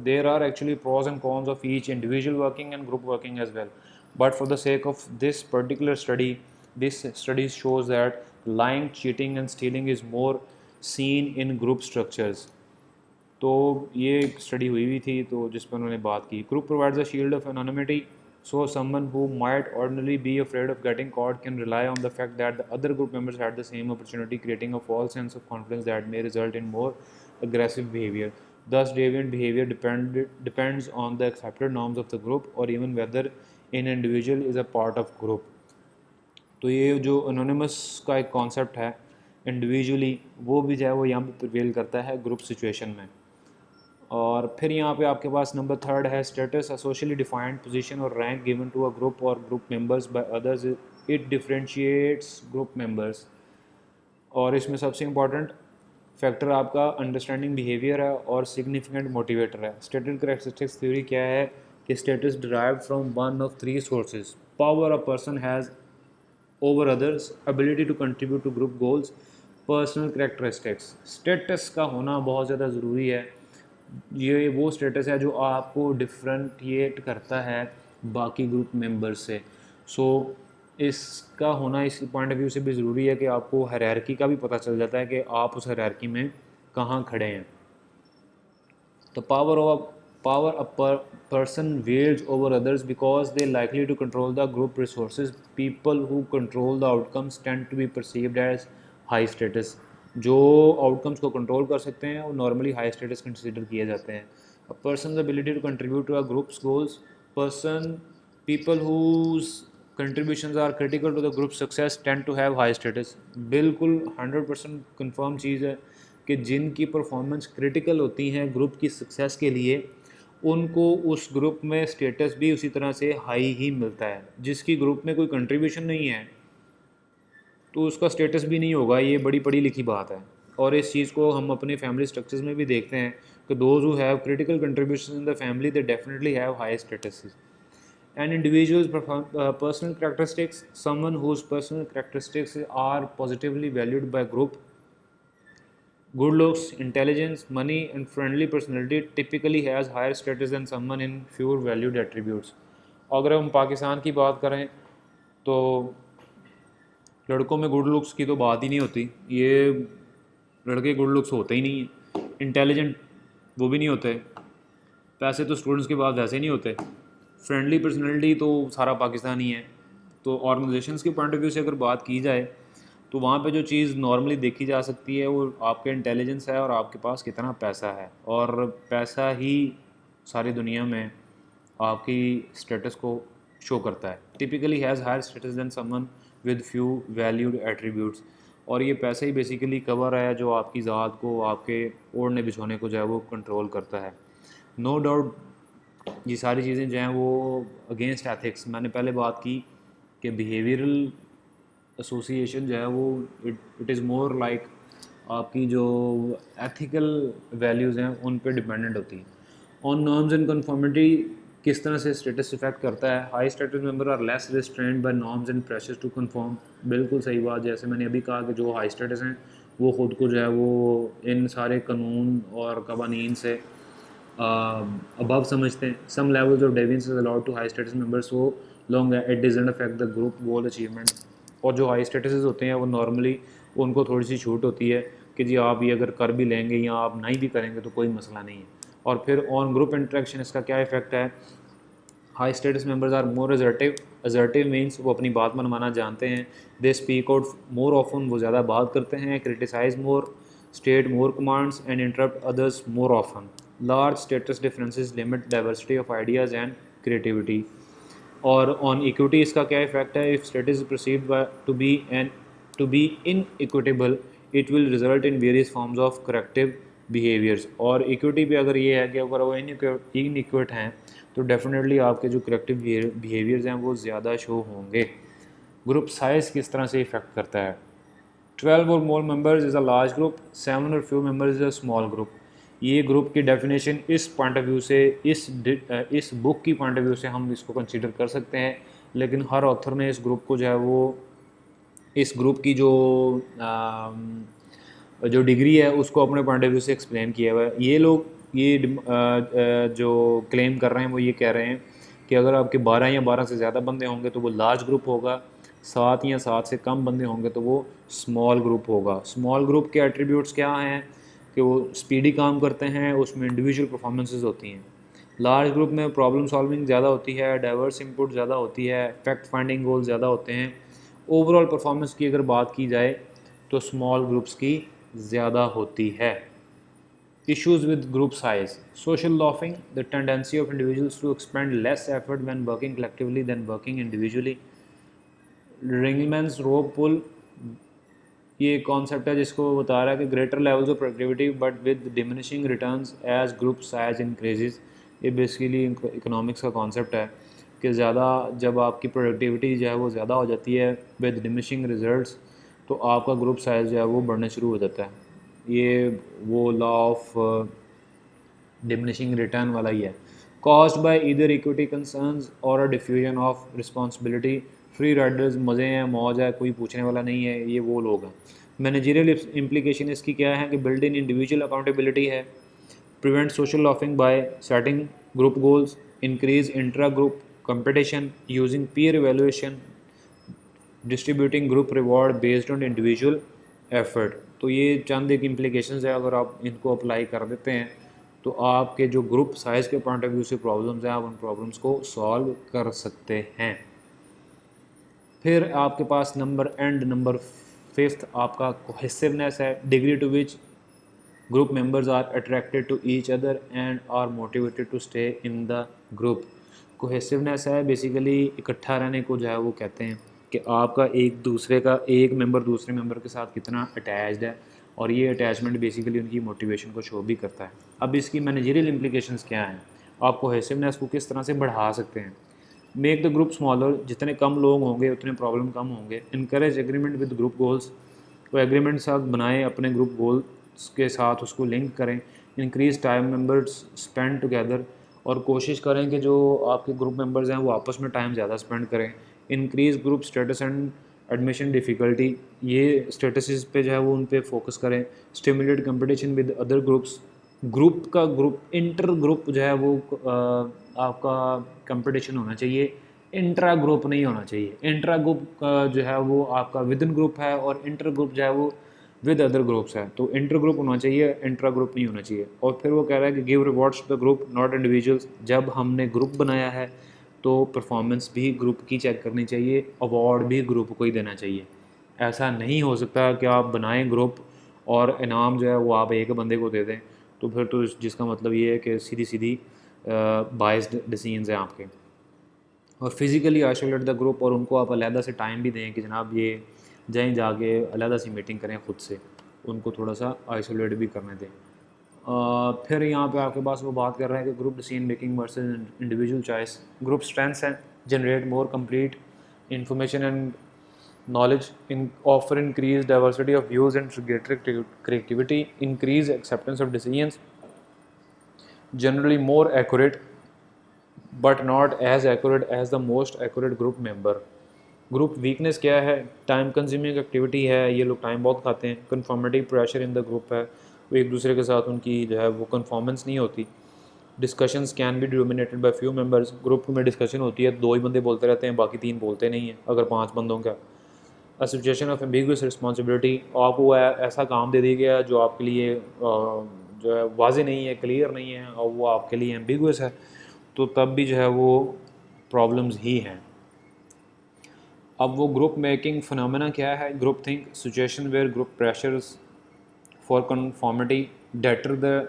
there are actually pros and cons of each individual working and group working as well, but for the sake of this particular study, this study shows that lying, cheating and stealing is more seen in group structures. तो ये एक study हुई हुई थी तो जिस पर उन्होंने बात की, group provides a shield of anonymity. So someone who might ordinarily be afraid of getting caught can rely on the fact that the other group members had the same opportunity, creating a false sense of confidence that may result in more aggressive behavior. Thus, deviant behavior depends on the accepted norms of the group or even whether an individual is a part of group. तो ये जो anonymous का एक concept है individually, वो भी जो है वो यहाँ पे prevail करता है group situation में. और फिर यहाँ पे आपके पास नंबर 3 है status, a socially defined position or rank given to a group or group members by others. It differentiates group members. और इसमें सबसे इम्पॉर्टेंट फैक्टर आपका अंडरस्टैंडिंग बिहेवियर है और सिग्निफिकेंट मोटिवेटर है. स्टेटस कैरेक्टरिस्टिक्स थ्योरी क्या है कि status derived from one of 3 sources. Power a person has over others, ability to contribute to group goals, personal characteristics. Status का होना बहुत ज़्यादा ज़रूरी है. ये वो स्टेटस है जो आपको डिफ्रेंशिएट करता है बाकी ग्रुप मेंबर्स से. सो इसका होना इस पॉइंट ऑफ व्यू से भी ज़रूरी है कि आपको हायरार्की का भी पता चल जाता है कि आप उस हायरार्की में कहाँ खड़े हैं. तो power a person wields over others because they likely to control the group resources. People who control the outcomes tend to be perceived as high status. जो आउटकम्स को कंट्रोल कर सकते हैं वो नॉर्मली हाई स्टेटस कंसिडर किए जाते हैं. अ person's ability to contribute to a group's goals. People whose contributions are critical to the group's success tend to have high status. बिल्कुल 100% कंफर्म चीज़ है कि जिनकी परफॉर्मेंस क्रिटिकल होती हैं ग्रुप की सक्सेस के लिए, उनको उस ग्रुप में स्टेटस भी उसी तरह से हाई ही मिलता है. जिसकी ग्रुप में कोई कंट्रीब्यूशन नहीं है तो उसका स्टेटस भी नहीं होगा. ये बड़ी पढ़ी लिखी बात है. और इस चीज़ को हम अपने फैमिली स्ट्रक्चर्स में भी देखते हैं कि those who have critical contribution in the family they definitely have high status. And individuals personal characteristics, someone whose personal characteristics are positively valued by group. Good looks, intelligence, money and friendly personality typically has higher status than someone in fewer valued attributes. अगर हम पाकिस्तान की बात करें तो लड़कों में good looks की तो बात ही नहीं होती. ये लड़के गुड लुक्स होते ही नहीं हैं. इंटेलिजेंट वो भी नहीं होते. पैसे तो स्टूडेंट्स के बाद वैसे नहीं होते. फ्रेंडली पर्सनैलिटी तो सारा पाकिस्तान ही है. तो ऑर्गेनाइजेशंस के पॉइंट ऑफ व्यू से अगर बात की जाए तो वहाँ पे जो चीज़ नॉर्मली देखी जा सकती है वो आपके इंटेलिजेंस है और आपके पास कितना पैसा है. और पैसा ही सारी दुनिया में आपकी स्टेटस को शो करता है. Typically has higher status than someone with few valued attributes. और ये पैसा ही बेसिकली कवर है जो आपकी ज़ात को, आपके ओढ़ने बिछोने को जो है वो कंट्रोल करता है. नो डाउट ये सारी चीज़ें जो हैं वो अगेंस्ट एथिक्स. मैंने पहले बात की कि बिहेवियरल एसोसिएशन जो है वो इट इज़ मोर लाइक आपकी जो एथिकल वैल्यूज़ हैं उन पे डिपेंडेंट होती हैं. ऑन नॉर्म्स एंड कन्फॉर्मिटी किस तरह से स्टेटस इफेक्ट करता है. High status member are less restrained by norms and pressures to conform. बिल्कुल सही बात. जैसे मैंने अभी कहा कि जो हाई स्टेटस हैं वो ख़ुद को जो है वो इन सारे कानून और कवानीन से अबव समझते हैं. Some levels of deviance is allowed to high status members so long it doesn't affect the group goal achievement. और जो हाई स्टेटसेस होते हैं वो नॉर्मली उनको थोड़ी सी छूट होती है कि जी आप ये अगर कर भी लेंगे या आप नहीं भी करेंगे तो कोई मसला नहीं है. और फिर ऑन ग्रुप इंटरेक्शन इसका क्या इफेक्ट है. High status members are more assertive. Assertive means वो अपनी बात मनवाना जानते हैं. They speak out more often, वो ज़्यादा बात करते हैं. Criticise more, state more commands and interrupt others more often. Large status differences limit diversity of ideas and creativity. और ऑन इक्विटी इसका क्या इफेक्ट है. If status is perceived to be inequitable, it will result in various forms of corrective behaviours. और equity पे अगर ये है कि अगर वो इनइक्विट हैं तो डेफिनेटली आपके जो कलेक्टिव बिहेवियर्स हैं वो ज़्यादा शो होंगे। ग्रुप साइज़ किस तरह से इफ़ेक्ट करता है? 12 और मोर members is a large group, 7 और few members is a small group. ये ग्रुप की डेफिनेशन इस पॉइंट ऑफ व्यू से, इस बुक की पॉइंट ऑफ व्यू से हम इसको कंसीडर कर सकते हैं, लेकिन हर ऑथर ने इस ग्रुप को जो है वो, इस ग्रुप की जो डिग्री है उसको अपने पॉइंट ऑफ व्यू से एक्सप्लेन किया हुआ है। ये लोग जो क्लेम कर रहे हैं वो ये कह रहे हैं कि अगर आपके 12 या 12 से ज़्यादा बंदे होंगे तो वो लार्ज ग्रुप होगा, 7 या 7 से कम बंदे होंगे तो वो स्मॉल ग्रुप होगा। स्मॉल ग्रुप के एट्रीब्यूट्स क्या हैं कि वो स्पीडी काम करते हैं, उसमें इंडिविजुअल परफॉर्मेंसेस होती हैं। लार्ज ग्रुप में प्रॉब्लम सॉल्विंग ज़्यादा होती है, डाइवर्स इनपुट ज़्यादा होती है, फैक्ट फाइंडिंग गोल ज़्यादा होते हैं। ओवरऑल परफॉर्मेंस की अगर बात की जाए तो स्मॉल ग्रुप्स की ज़्यादा होती है। Issues with group size: social loafing, the tendency of individuals to expend less effort when working collectively than working individually. Ringman's rope pull, ये कॉन्सेप्ट है जिसको बता रहा है कि greater levels of productivity but with diminishing returns age group size increases. ये basically economics का concept है कि ज़्यादा जब आपकी प्रोडक्टिविटी जो है वो ज़्यादा हो जाती है विद डिमिनिशिंग रिजल्ट्स, तो आपका ग्रुप साइज जो है वो बढ़ना शुरू हो जाता है। ये वो लॉ ऑफ डिमिनिशिंग रिटर्न वाला ही है। Caused by either equity concerns or a diffusion of responsibility. Free riders मज़े हैं, मौज है, कोई पूछने वाला नहीं है, ये वो लोग हैं। मैनेजरियल इम्प्लीकेशन इसकी क्या है कि बिल्ड इन इंडिविजुअल अकाउंटेबिलिटी है, prevent social laughing bye setting group goals, increase intra group competition using peer evaluation, distributing group reward based on individual effort. तो ये चंद एक इम्प्लीकेशंस है, अगर आप इनको अप्लाई कर देते हैं तो आपके जो ग्रुप साइज़ के पॉइंट ऑफ व्यू से प्रॉब्लम्स हैं आप उन प्रॉब्लम्स को सॉल्व कर सकते हैं। फिर आपके पास नंबर 5 आपका कोहेसिवनेस है, degree to which group members are attracted to each other and are motivated to stay in the group. Cohesiveness है बेसिकली इकट्ठा रहने को जो है वो कहते हैं कि आपका एक मेंबर दूसरे मेंबर के साथ कितना अटैच्ड है, और ये अटैचमेंट बेसिकली उनकी मोटिवेशन को शो भी करता है। अब इसकी मैनेजरियल इम्प्लीकेशंस क्या हैं, आप कोहेसिवनेस को किस तरह से बढ़ा सकते हैं? मेक द ग्रुप स्मॉलर, जितने कम लोग होंगे उतने प्रॉब्लम कम होंगे। Encourage agreement with group goals, तो एग्रीमेंट साथ बनाएं अपने ग्रुप गोल्स के साथ, उसको लिंक करें। Increase time members spend together, और कोशिश करें कि जो आपके ग्रुप मेंबर्स हैं वो आपस में टाइम ज़्यादा स्पेंड करें। Increase group status and admission difficulty, ये स्टेटसेस पे जो है वो उन पे फोकस करें। Stimulate competition with other groups, group inter group जो है वो आपका कंपटीशन होना चाहिए, इंट्रा ग्रुप नहीं होना चाहिए। इंट्रा ग्रुप जो है वो आपका विद इन ग्रुप है, और इंटर ग्रुप जो है वो विद अदर ग्रुप्स है। तो इंटर ग्रुप होना चाहिए, इंट्रा ग्रुप नहीं होना चाहिए। और फिर वो कह रहा है कि give rewards to the group not individuals, जब हमने ग्रुप बनाया है तो परफॉर्मेंस भी ग्रुप की चेक करनी चाहिए, अवार्ड भी ग्रुप को ही देना चाहिए। ऐसा नहीं हो सकता कि आप बनाएं ग्रुप और इनाम जो है वो आप एक बंदे को दे दें, तो फिर तो जिसका मतलब ये है कि सीधी सीधी बायस्ड डिसीजंस हैं आपके। और फिज़िकली आइसोलेट द ग्रुप, और उनको आप अलहदा से टाइम भी दें कि जनाब ये जाएँ जाके अलहदा सी मीटिंग करें ख़ुद से, उनको थोड़ा सा आइसोलेट भी करने दें। फिर यहाँ पे आपके पास वो बात कर रहे हैं कि group decision making versus individual choice. Group strengths हैं, generate more complete information and knowledge, offer increased diversity of views and greater creativity, increase acceptance of decisions, generally more accurate but not as accurate as the most accurate group member. Group weakness क्या है? Time consuming activity है, ये लोग time बहुत खाते हैं। Conformity pressure in the group है, वो एक दूसरे के साथ उनकी जो है वो कन्फॉर्मेंस नहीं होती। Discussions can be dominated by few members, group में डिस्कशन होती है 2 ही बंदे बोलते रहते हैं, बाकी 3 बोलते नहीं हैं अगर 5 बंदों का। एसोसिएशन ऑफ एम्बिगुअस रिस्पॉन्सिबिलिटी, आपको ऐसा काम दे दिया गया जो आपके लिए जो है वाज़ेह नहीं है, क्लियर नहीं है, और वो आपके लिए एम्बिगुअस है, तो तब भी जो है वो प्रॉब्लम्स ही हैं। अब वो ग्रुप मेकिंग फिनोमेना क्या है? Group think, situation where group pressures for conformity deter the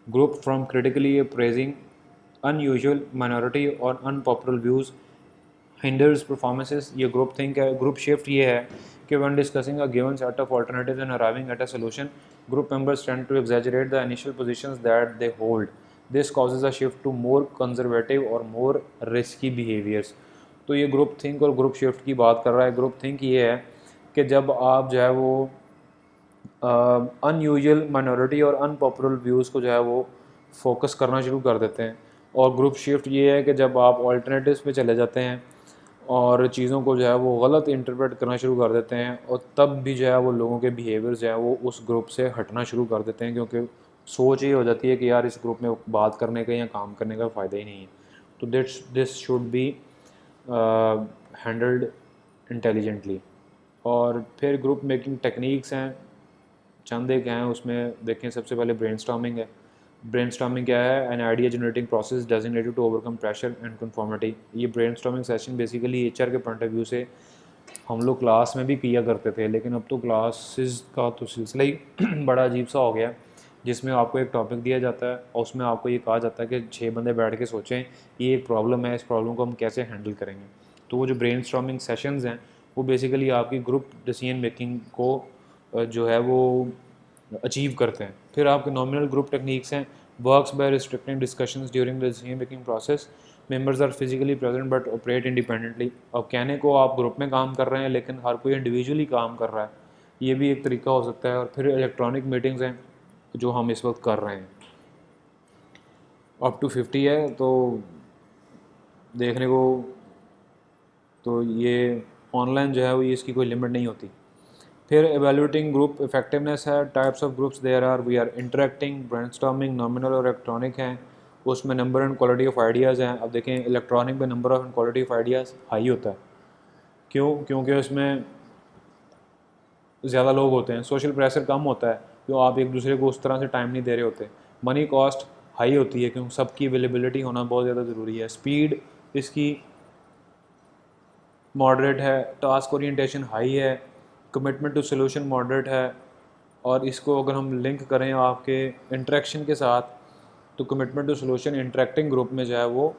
group from critically appraising unusual minority और अनपॉपुलर व्यूज़, हिंडर्स परफॉर्मेंसेस। ये ग्रुप थिंक है। ग्रुप शिफ्ट ये है कि when discussing a given set of alternatives and arriving at a solution, group members tend to exaggerate the initial positions that they hold. This causes a shift to more conservative or more risky behaviors. तो ये group think और group shift की बात कर रहा है। Group think ये है कि जब आप जो है वो अनयूजुअल माइनॉरिटी और अनपॉपुलर व्यूज़ को जो है वो फोकस करना शुरू कर देते हैं। और ग्रुप शिफ्ट ये है कि जब आप ऑल्टरनेटिव्स पे चले जाते हैं और चीज़ों को जो है वो गलत इंटरप्रेट करना शुरू कर देते हैं, और तब भी जो है वो लोगों के बिहेवियर जो है वो उस ग्रुप से हटना शुरू कर देते हैं, क्योंकि सोच ये हो जाती है कि यार इस ग्रुप में बात करने का या काम करने का फ़ायदा ही नहीं है। तो this should be handled intelligently. और फिर ग्रुप मेकिंग टेक्निक्स हैं, चंद एक हैं उसमें देखें। सबसे पहले ब्रेनस्टॉर्मिंग है। ब्रेनस्टॉर्मिंग क्या है? An idea generating process designated to overcome pressure and conformity. ये ब्रेनस्टॉर्मिंग सेशन बेसिकली एचआर के पॉइंट ऑफ व्यू से हम लोग क्लास में भी किया करते थे, लेकिन अब तो क्लासेस का तो सिलसिला ही बड़ा अजीब सा हो गया, जिसमें आपको एक टॉपिक दिया जाता है और उसमें आपको ये कहा जाता है कि 6 बंदे बैठ के सोचें ये एक प्रॉब्लम है, इस प्रॉब्लम को हम कैसे हैंडल करेंगे। तो वो जो ब्रेनस्टॉर्मिंग सेशंस हैं वो बेसिकली आपकी ग्रुप डिसीजन मेकिंग को जो है वो अचीव करते हैं। फिर आपके नॉमिनल ग्रुप टेक्निक्स हैं। Works by restricting discussions during the decision making process. Members are physically present but operate independently. अब कहने को आप ग्रुप में काम कर रहे हैं लेकिन हर कोई इंडिविजुअली काम कर रहा है, ये भी एक तरीका हो सकता है। और फिर इलेक्ट्रॉनिक मीटिंग्स हैं जो हम इस वक्त कर रहे हैं, अप टू 50 है तो देखने को तो ये ऑनलाइन जो है वो ये इसकी कोई लिमिट नहीं होती। फिर एवेल्यूटिंग ग्रुप इफेक्टिवनेस है। Types of groups there are, we are interacting, brainstorming, nominal और इलेक्ट्रॉनिक हैं। उसमें number and quality of ideas हैं। अब देखें इलेक्ट्रॉनिक में number of and quality of ideas high होता है। क्यों? क्योंकि उसमें ज़्यादा लोग होते हैं, सोशल प्रेशर कम होता है, क्यों आप एक दूसरे को उस तरह से टाइम नहीं दे रहे होते। मनी कॉस्ट हाई होती है क्योंकि सबकी अवेलेबिलिटी होना बहुत ज़्यादा ज़रूरी है। स्पीड इसकी मॉडरेट है। टास्क ओरिएंटेशन हाई है। कमिटमेंट टू सोल्यूशन मॉडरेट है। और इसको अगर हम लिंक करें आपके इंटरेक्शन के साथ, तो commitment to solution interacting group में जो है वो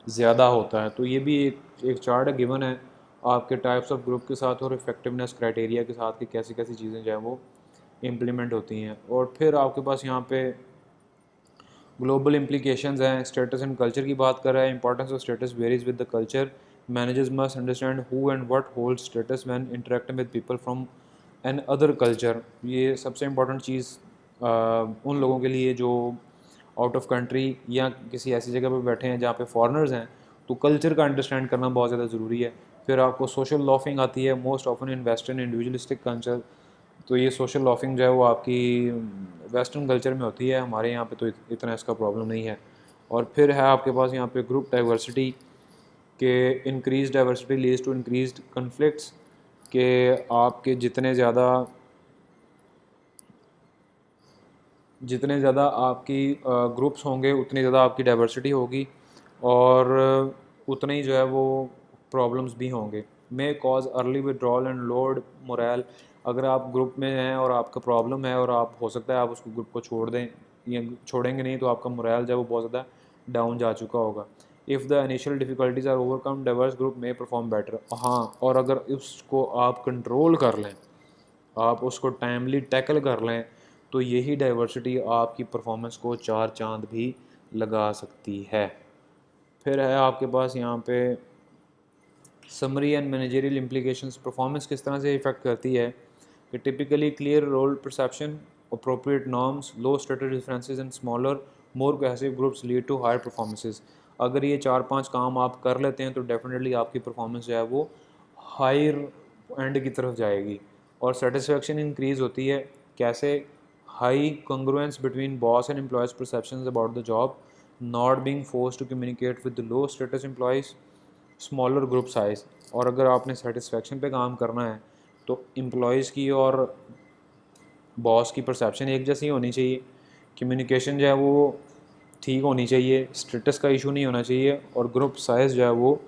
ज़्यादा होता है। तो ये भी एक चार्ट है, गिवन है आपके टाइप्स ऑफ ग्रुप के साथ और इफेक्टिवनेस क्राइटेरिया के साथ कि कैसी कैसी चीज़ें जो है वो इम्प्लीमेंट होती हैं। और फिर आपके पास यहाँ पे ग्लोबल इम्प्लीकेशंस हैं। स्टेटस एंड कल्चर की बात कर रहा है। Importance of status varies with the culture. Managers must understand who and what hold status when interacting with people from an other culture. ये सबसे इम्पॉर्टेंट चीज़ उन लोगों के लिए जो आउट ऑफ कंट्री या किसी ऐसी जगह पर बैठे हैं जहाँ पे फॉरेनर्स हैं, तो कल्चर का अंडरस्टैंड करना बहुत ज़्यादा ज़रूरी है। फिर आपको सोशल लॉफिंग आती है। Most often in western individualistic culture. तो ये सोशल लॉफिंग जो है वो आपकी वेस्टर्न कल्चर में होती है, हमारे यहाँ पे तो इतना इसका प्रॉब्लम नहीं है। और फिर है आपके पास यहाँ पे ग्रुप डाइवर्सिटी के increase diversity leads to increased conflicts, के आपके जितने ज़्यादा आपकी ग्रुप्स होंगे उतनी ज़्यादा आपकी डाइवर्सिटी होगी और उतने ही जो है वो प्रॉब्लम्स भी होंगे। May cause early withdrawal and load moral. अगर आप ग्रुप में हैं और आपका प्रॉब्लम है और आप हो सकता है आप उसको ग्रुप को छोड़ दें या छोड़ेंगे नहीं, तो आपका मोरल जो है वो बहुत ज़्यादा डाउन जा चुका होगा। If the initial difficulties are overcome, diverse group में परफॉर्म बेटर। हाँ, और अगर उसको आप कंट्रोल कर लें, आप उसको टाइमली टैकल कर लें, तो यही डाइवर्सिटी आपकी परफॉर्मेंस को 4 चांद भी लगा सकती है। फिर है आपके पास यहाँ पे summary and managerial implications. Performance किस तरह से इफेक्ट करती है कि typically clear role perception, appropriate norms, low status differences and smaller more cohesive groups lead to higher performances. अगर ये 4-5 काम आप कर लेते हैं तो डेफिनेटली आपकी परफॉर्मेंस जो है वो हायर एंड की तरफ जाएगी। और सेटिस्फेक्शन इंक्रीज़ होती है। कैसे? High congruence between boss and employees perceptions about the job, not being forced to communicate with the low status employees, smaller group size. और अगर आपने सेटिस्फेक्शन पे काम करना है तो एम्प्लॉयज़ की और बॉस की परसेप्शन एक जैसी होनी चाहिए, कम्युनिकेशन जो है वो ठीक होनी चाहिए, स्टेटस का इशू नहीं होना चाहिए, और ग्रुप साइज़ जो है वो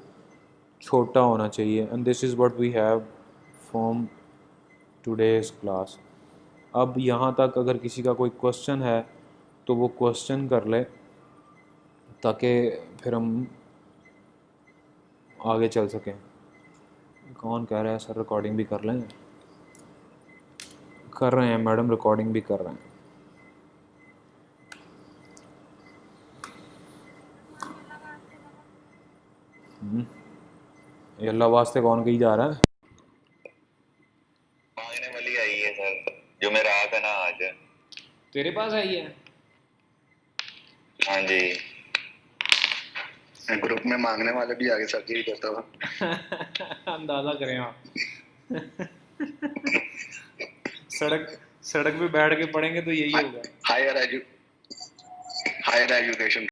छोटा होना चाहिए। And this is what we have from today's class. अब यहाँ तक अगर किसी का कोई क्वेश्चन है तो वो क्वेश्चन कर ले, ताकि फिर हम आगे चल सकें। कौन कह रहा है सर रिकॉर्डिंग भी कर लें? कर रहे हैं मैडम, रिकॉर्डिंग भी कर रहे हैं। ये अल्लाह वास्ते कौन कही जा रहा है? मांगने वाली आई है सर, जो मैं रहा था ना आज। तेरे पास आई है? हाँ जी, ग्रुप में मांगने वाले भी आगे सर जी भी करता हुआ। अंदाजा करें आप। सड़क सड़क पे बैठ के पढ़ेंगे तो यही होगा। Higher education